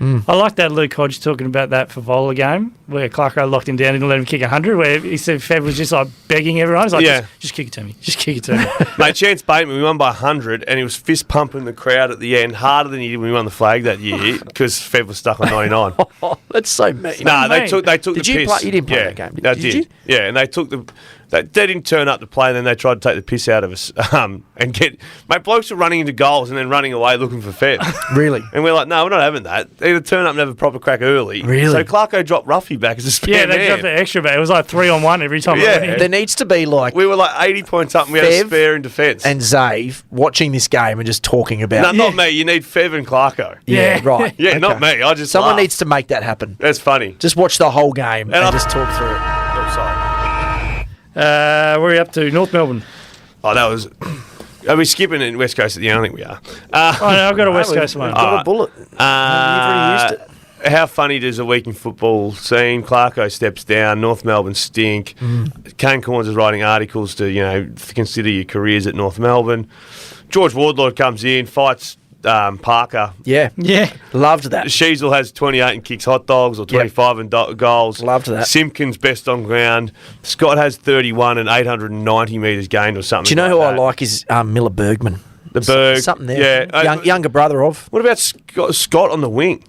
I like that Luke Hodge talking about that for Vola game where Clarko locked him down and let him kick 100, where he said Fev was just like begging everyone. He's like, just kick it to me. Just kick it to me. Mate, Chance Bateman, we won by 100, and he was fist pumping the crowd at the end harder than he did when we won the flag that year because Fev was stuck on 99. That's so mean. Nah, they took Did the you piss. play? You didn't play that game, did I you? Yeah, and they took the. They didn't turn up to play, and then they tried to take the piss out of us and get. Mate, blokes were running into goals and then running away looking for Fev. Really? And we're like, no, we're not having that. They either turn up and have a proper crack early. Really? So Clarko dropped Ruffy back as a spare They man. dropped the extra back. It was like 3-on-1 every time. Yeah. There needs to be like We were like 80 points up and we had a Fev spare in defence. and Zave watching this game and just talking about. No, not me. You need Fev and Clarko. Yeah, right. Yeah, Okay. not me. I just Someone laugh. needs to make that happen. That's funny. Just watch the whole game and I- just talk through it. Oh, sorry. Where are you up to? North Melbourne. Oh, that was. Are we skipping in West Coast at the end? I think we are. Oh, no, I've got a West We've Coast one. got a bullet. You've already used it. How funny does a week in football seem? Clarko steps down. North Melbourne stink. Kane Corns is writing articles to consider your careers at North Melbourne. George Wardlaw comes in, fights Parker. Yeah. Yeah. Loved that. Sheasel has 28 and kicks hot dogs, or 25 and goals. Loved that. Simpkins best on ground. Scott has 31 and 890 metres gained or something. Do you know who like I that. like is Miller Bergman. The Berg. Something there. Yeah. Younger brother of. What about Scott on the wing?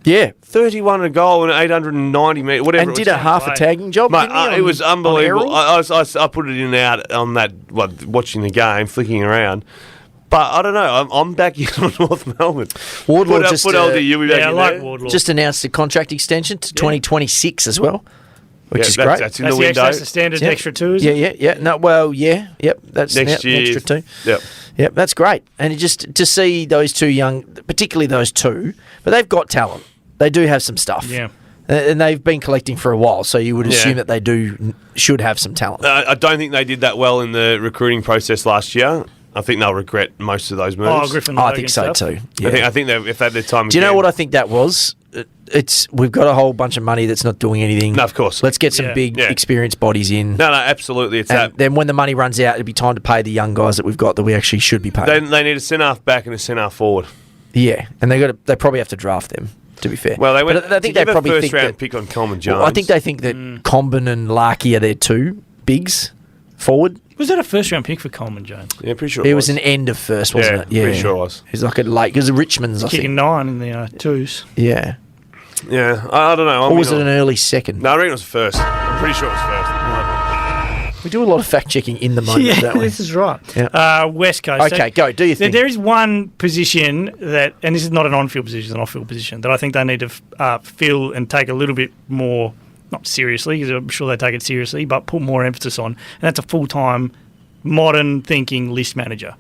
Yeah. 31 a goal and 890 metres, whatever. And it did was. a half a tagging job. Mate, didn't he, it was on unbelievable. Errol? I put it in and out on that, watching the game, flicking around. But I don't know. I'm back in on North Melbourne. Wardlaw put just, LDU back Yeah, I in like there. Wardlaw. Just announced a contract extension to 2026 as well, which Yeah, is that's- great. That's in That's the window. that's the standard Yeah. extra two, isn't it? Yeah. No, well, yeah. Yep. That's Next an year. extra two. Yep. Yep, that's great. And just to see those two young, particularly those two, but they've got talent. They do have some stuff. Yeah. And they've been collecting for a while, so you would assume that they should have some talent. I don't think they did that well in the recruiting process last year. I think they'll regret most of those moves. Oh, Griffin. I Logan think so stuff. too. Yeah. I think if they had their time. Do you know again- what I think that was? We've got a whole bunch of money that's not doing anything. No, of course. Let's get some Yeah. big, Yeah. experienced bodies in. No, absolutely. It's And that. then when the money runs out, it'll be time to pay the young guys that we've got that we actually should be paying. They need a centre half back and a centre half forward. Yeah, and they probably have to draft them. To be fair, Well, they went. But I think to they give probably a first think round that, pick on Coleman Jones. well, I think they think that Comben and Larky are their two bigs forward. Was that a first round pick for Coleman Jones? Yeah, pretty sure It was an end of first, wasn't it? Yeah, pretty sure it was. He's like a late because Richmond's, I Kicking think. 9 in the twos. Yeah, Yeah, I don't know. or was it an early second? No, I reckon it was first. I'm pretty sure it was first. We do a lot of fact checking in the moment, Yeah, don't we? this is right. Yeah. West Coast. Okay, go. Do your thing. There is one position that, and this is not an on-field position, it's an off-field position, that I think they need to fill and take a little bit more, not seriously, because I'm sure they take it seriously, but put more emphasis on, and that's a full-time, modern thinking list manager.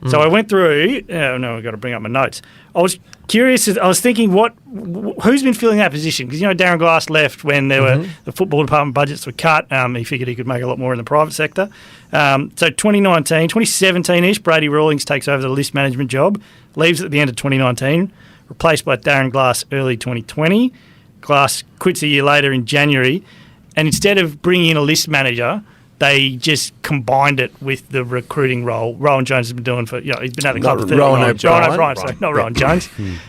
So I went through. No, I've got to bring up my notes. I was curious. I was thinking, who's been filling that position? Because Darren Glass left when there were the football department budgets were cut. He figured he could make a lot more in the private sector. So 2017-ish, Brady Rawlings takes over the list management job, leaves at the end of 2019, replaced by Darren Glass early 2020. Glass quits a year later in January, and instead of bringing in a list manager, they just combined it with the recruiting role. Rowan Jones has been doing he's been at the club for 30 Rowan years. O'Brien. Rowan O'Brien, sorry, not Rowan Jones.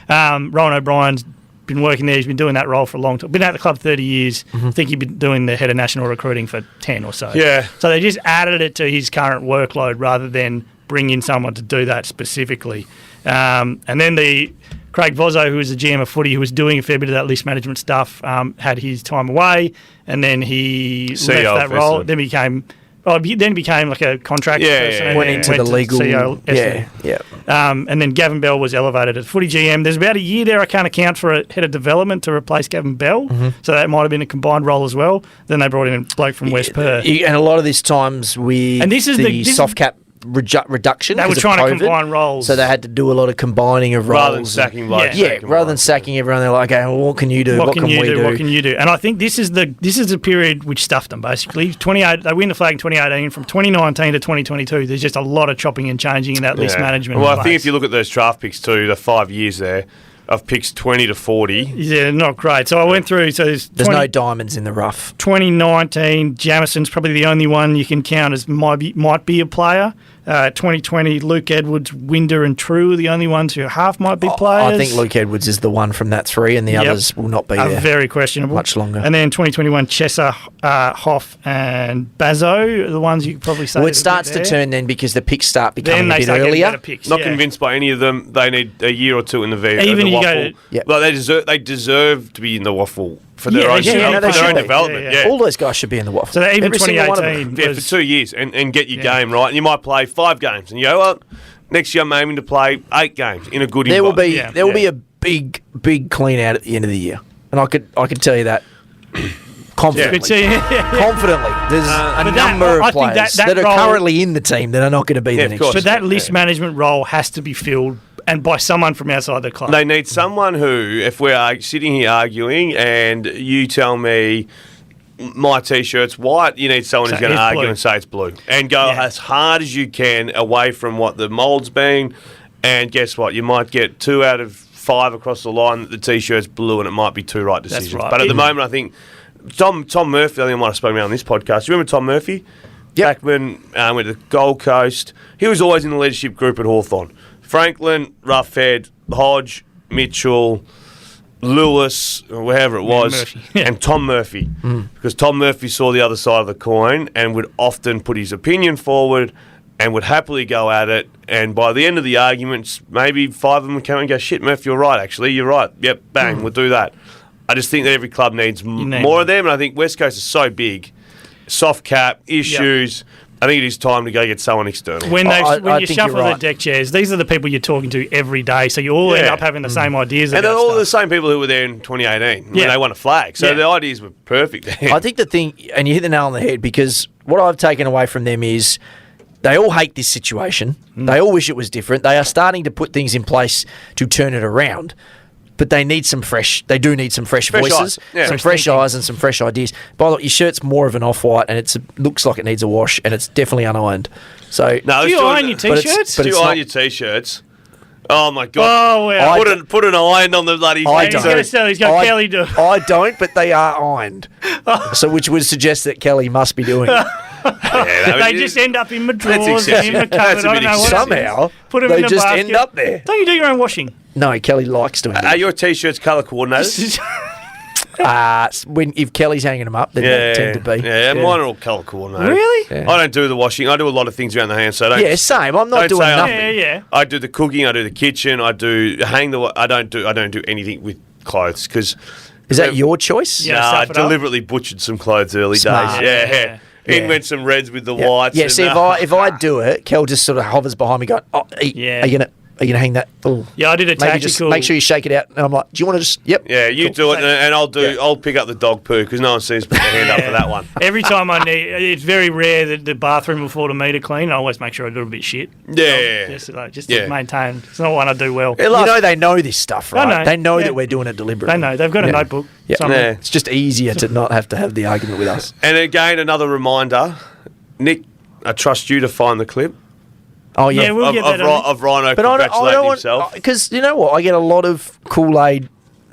Rowan O'Brien's been working there. He's been doing that role for a long time. Been at the club 30 years. I think he's been doing the head of national recruiting for 10 or so. Yeah. So they just added it to his current workload rather than bring in someone to do that specifically. And then Craig Vozzo, who was the GM of footy, who was doing a fair bit of that list management stuff, had his time away, and then he CEO left that role. officer. Then became like a contract person. And went then into the legal. CEO. Yeah. And then Gavin Bell was elevated as footy GM. There's about a year there. I can't account for a head of development to replace Gavin Bell, so that might have been a combined role as well. Then they brought in a bloke from West Perth. And a lot of this times with And this is the this- soft cap reduction. They were 'cause of trying to COVID, combine roles. so they had to do a lot of combining of roles. Rather than sacking blokes. Yeah. sacking rather than blokes. sacking everyone, they're like, okay, well, what can you do? What can we do? What can you do? And I think this is the period which stuffed them basically. They win the flag in 2018. From 2019 to 2022, there's just a lot of chopping and changing in that list management. Well, I think place. if you look at those draft picks too, the 5 years there, of picks 20 to 40. Yeah, not great. So I went through. So there's no diamonds in the rough. 2019, Jamison's probably the only one you can count as might be a player. 2020, Luke Edwards, Winder and True are the only ones who half might be players. I think Luke Edwards is the one from that 3, and the others will not be there. Very questionable. Much longer. And then 2021, Chesser, Hoff and Bazzo are the ones you could probably say. Well, it starts to turn then because the picks start becoming then a bit earlier. Picks, Not convinced by any of them. They need a year or two in the Even the you waffle. They deserve to be in the waffle for their own development. Yeah. All those guys should be in the waffle. So even 2018, for 2 years and get your game right. And you might play 5 games, and you go, well, next year I'm aiming to play 8 games in a good environment. There will be a big clean out at the end of the year, and I could tell you that. Confidently. Confidently. There's a number of players that are currently in the team that are not going to be there next year. But that list management role has to be filled and by someone from outside the club. They need someone who, if we're sitting here arguing and you tell me my T-shirt's white, you need someone who's going to argue blue and say it's blue. And go as hard as you can away from what the mould's been. And guess what? You might get 2 out of 5 across the line that the T-shirt's blue, and it might be 2 right decisions. That's right. But at the moment, I think Tom Murphy, I think I might have spoken about on this podcast. You remember Tom Murphy? Yep. Backman, went to the Gold Coast. He was always in the leadership group at Hawthorn. Franklin, Roughhead, Hodge, Mitchell, Lewis, or whoever it was, and Tom Murphy. Because Tom Murphy saw the other side of the coin and would often put his opinion forward and would happily go at it. And by the end of the arguments, maybe 5 of them would come and go, shit, Murphy, you're right, actually. You're right. Yep, bang, we'll do that. I just think that every club needs more of them. And I think West Coast is so big. Soft cap, issues. Yep. I think it is time to go get someone external. When you shuffle the deck chairs, these are the people you're talking to every day, so you all end up having the same ideas. And they're all the same people who were there in 2018 when they won a flag. So the ideas were perfect there. I think the thing, and you hit the nail on the head, because what I've taken away from them is they all hate this situation. They all wish it was different. They are starting to put things in place to turn it around. But they need some fresh. They do need some fresh voices, some fresh eyes, and some fresh ideas. By the way, your shirt's more of an off-white, and it looks like it needs a wash, and it's definitely unironed. So, do you iron your T-shirts? Do you iron your T-shirts? Oh my God! Oh, wow. Put an iron on the bloody. He's going to sell. He's got Kelly do. I don't, but they are ironed. So, which would suggest that Kelly must be doing it. They just end up in my drawers and in my cupboard. I don't know what somehow put them they in a just basket. end up there. Don't you do your own washing? No, Kelly likes doing it. Are your T-shirts colour coordinated? If Kelly's hanging them up, then they tend to be. Yeah, mine are all colour coordinated. Really? Yeah. I don't do the washing. I do a lot of things around the house. So same. I'm not doing nothing. Yeah. I do the cooking. I do the kitchen. I don't do anything with clothes because. Is that your choice? No, I deliberately butchered some clothes early days. Yeah. In went some reds with the whites. Yeah, see, if I do it, Kel just sort of hovers behind me going, are you gonna hang that? Ooh. Yeah, I did a tactical. Just make sure you shake it out. And I'm like, do you want to just? Yep. Yeah, you do it, and I'll pick up the dog poo because no one seems to put their hand up for that one. Every time I need, it's very rare that the bathroom will fall to me to clean. I always make sure I do a bit shit. Yeah. Just to maintain. It's not one I do well. They know this stuff, right? They know that we're doing it deliberately. They know. They've got a notebook. Yeah. It's just easier to not have to have the argument with us. And again, another reminder, Nick, I trust you to find the clip. Oh yeah, we'll get that of Rhino congratulating himself. Because you know what, I get a lot of Kool-Aid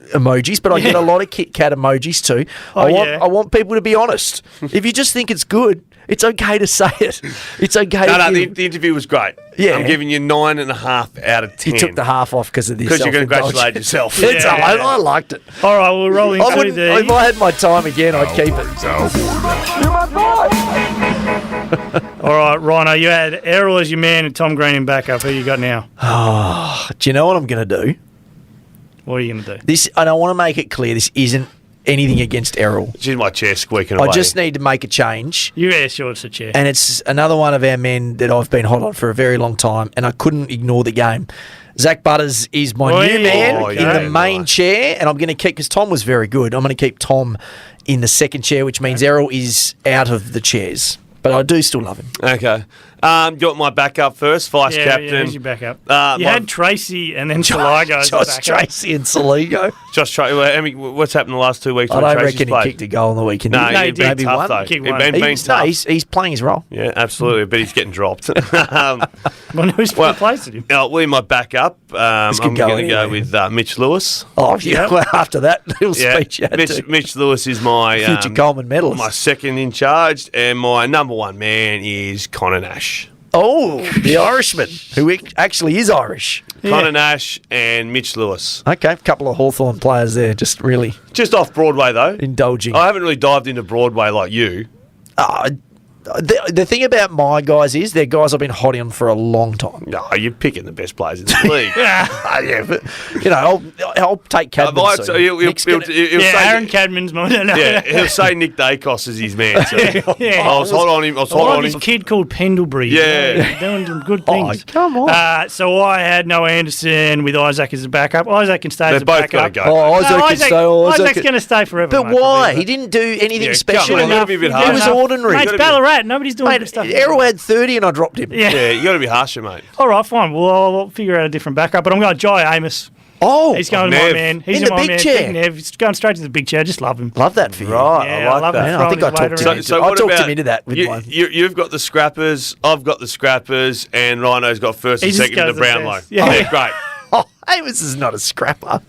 emojis, but I get a lot of Kit Kat emojis too. I want people to be honest. If you just think it's good, it's okay to say it. It's okay. The interview was great. Yeah, I'm giving you 9.5 out of 10. You took the half off because of this. Because you congratulate yourself. I liked it. All right, we'll roll into the. If I had my time again, I'd keep it. You're my boy. All right, Rhino, you had Errol as your man and Tom Green in backup. Who you got now? Do you know what I'm going to do? What are you going to do? This, and I want to make it clear, this isn't anything against Errol. She's my chair squeaking away. I just need to make a change. Sure, it's a chair. And it's another one of our men that I've been hot on for a very long time, and I couldn't ignore the game. Zach Butters is my new man in the main chair, and I'm going to keep, because Tom was very good, I'm going to keep Tom in the second chair, which means Errol is out of the chairs. But I do still love him. Okay. You want my backup first, vice captain? Yeah, who's your backup? You had Tracy and then Saligo as the Josh backup. Tracy and Saligo. Josh Tracy. What's happened the last 2 weeks? I when don't Tracy's reckon he played? kicked a goal on the weekend. No, No, he he's did. been Maybe tough one. though. Kick He's one. been tough. He's playing his role. Yeah, absolutely. But he's getting dropped. Well, who's replaced him? Well, my backup, I'm could going go to go anywhere. with Mitch Lewis. Oh, yeah. Well, after that little Yeah, speech you had to. Mitch Lewis is my Future Coleman medalist. my second in charge, and my number one man is Connor Nash. Oh, the Irishman, who actually is Irish. Connor Nash and Mitch Lewis. Okay, a couple of Hawthorn players there, just really Just off Broadway, though. indulging. I haven't really dived into Broadway like you. The thing about my guys is they're guys I've been hot on for a long time. No, you're picking the best players in the league. Yeah, but, you know, I'll take Cadman He'll soon. Nick's gonna- say, Aaron Cadman's my yeah, he'll say Nick Dacos is his man. So. Yeah. I was hot on him. I was I hot like on this him. kid called Pendlebury. Yeah. He's doing some good Oh, things. come on. So I had Noah Anderson with Isaac as a backup. Isaac can stay They're as a both backup. got to go. Oh, Isaac can stay. Isaac's going to stay forever. But mate, why? probably. He didn't do anything Yeah, special. come on, you gotta be a bit He harsh. He was enough. ordinary. Mate, it's Ballarat. Nobody's doing good stuff. Errol had 30 and I dropped him. Yeah. Yeah, you got to be harsher, mate. All right, fine. Well, I'll figure out a different backup. But I'm going Jai Amos. Oh, He's going to my Nev. man. He's In the my big man. chair. Big Nev. He's going straight to the big chair. I just love him. love that for you. Right, Yeah, I I like love that. it. Man, I think I Throwing talked his him weight into around. I what talked about him into that with mine. You've got the scrappers. I've got the scrappers, and Rhino's got first He and just second in the goes the Brownlow. best. Yeah. Great. Oh, Amos is not a scrapper.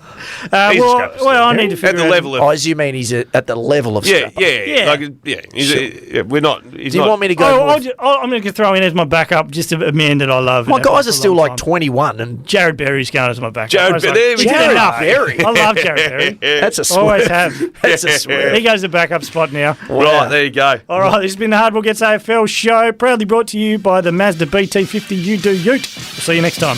He's a scrapper still. I need to figure At the out. level Oh, of as you mean he's at the level of yeah, scrapper? yeah. We're not. He's Do you not, want me to go? I'm going to throw in as my backup just a man that I love. My and guys for are a still long like time. 21 and Jared Berry's going as my backup. Jared I was Berry, there we he's go. good enough. Berry. I love Jared Berry. that's a swear. Always have. That's a swear. He goes the backup spot now. Right, there you go. All right, this has been the Hardball Gets AFL show, proudly brought to you by the Mazda BT50 You Do Ute. See you next time.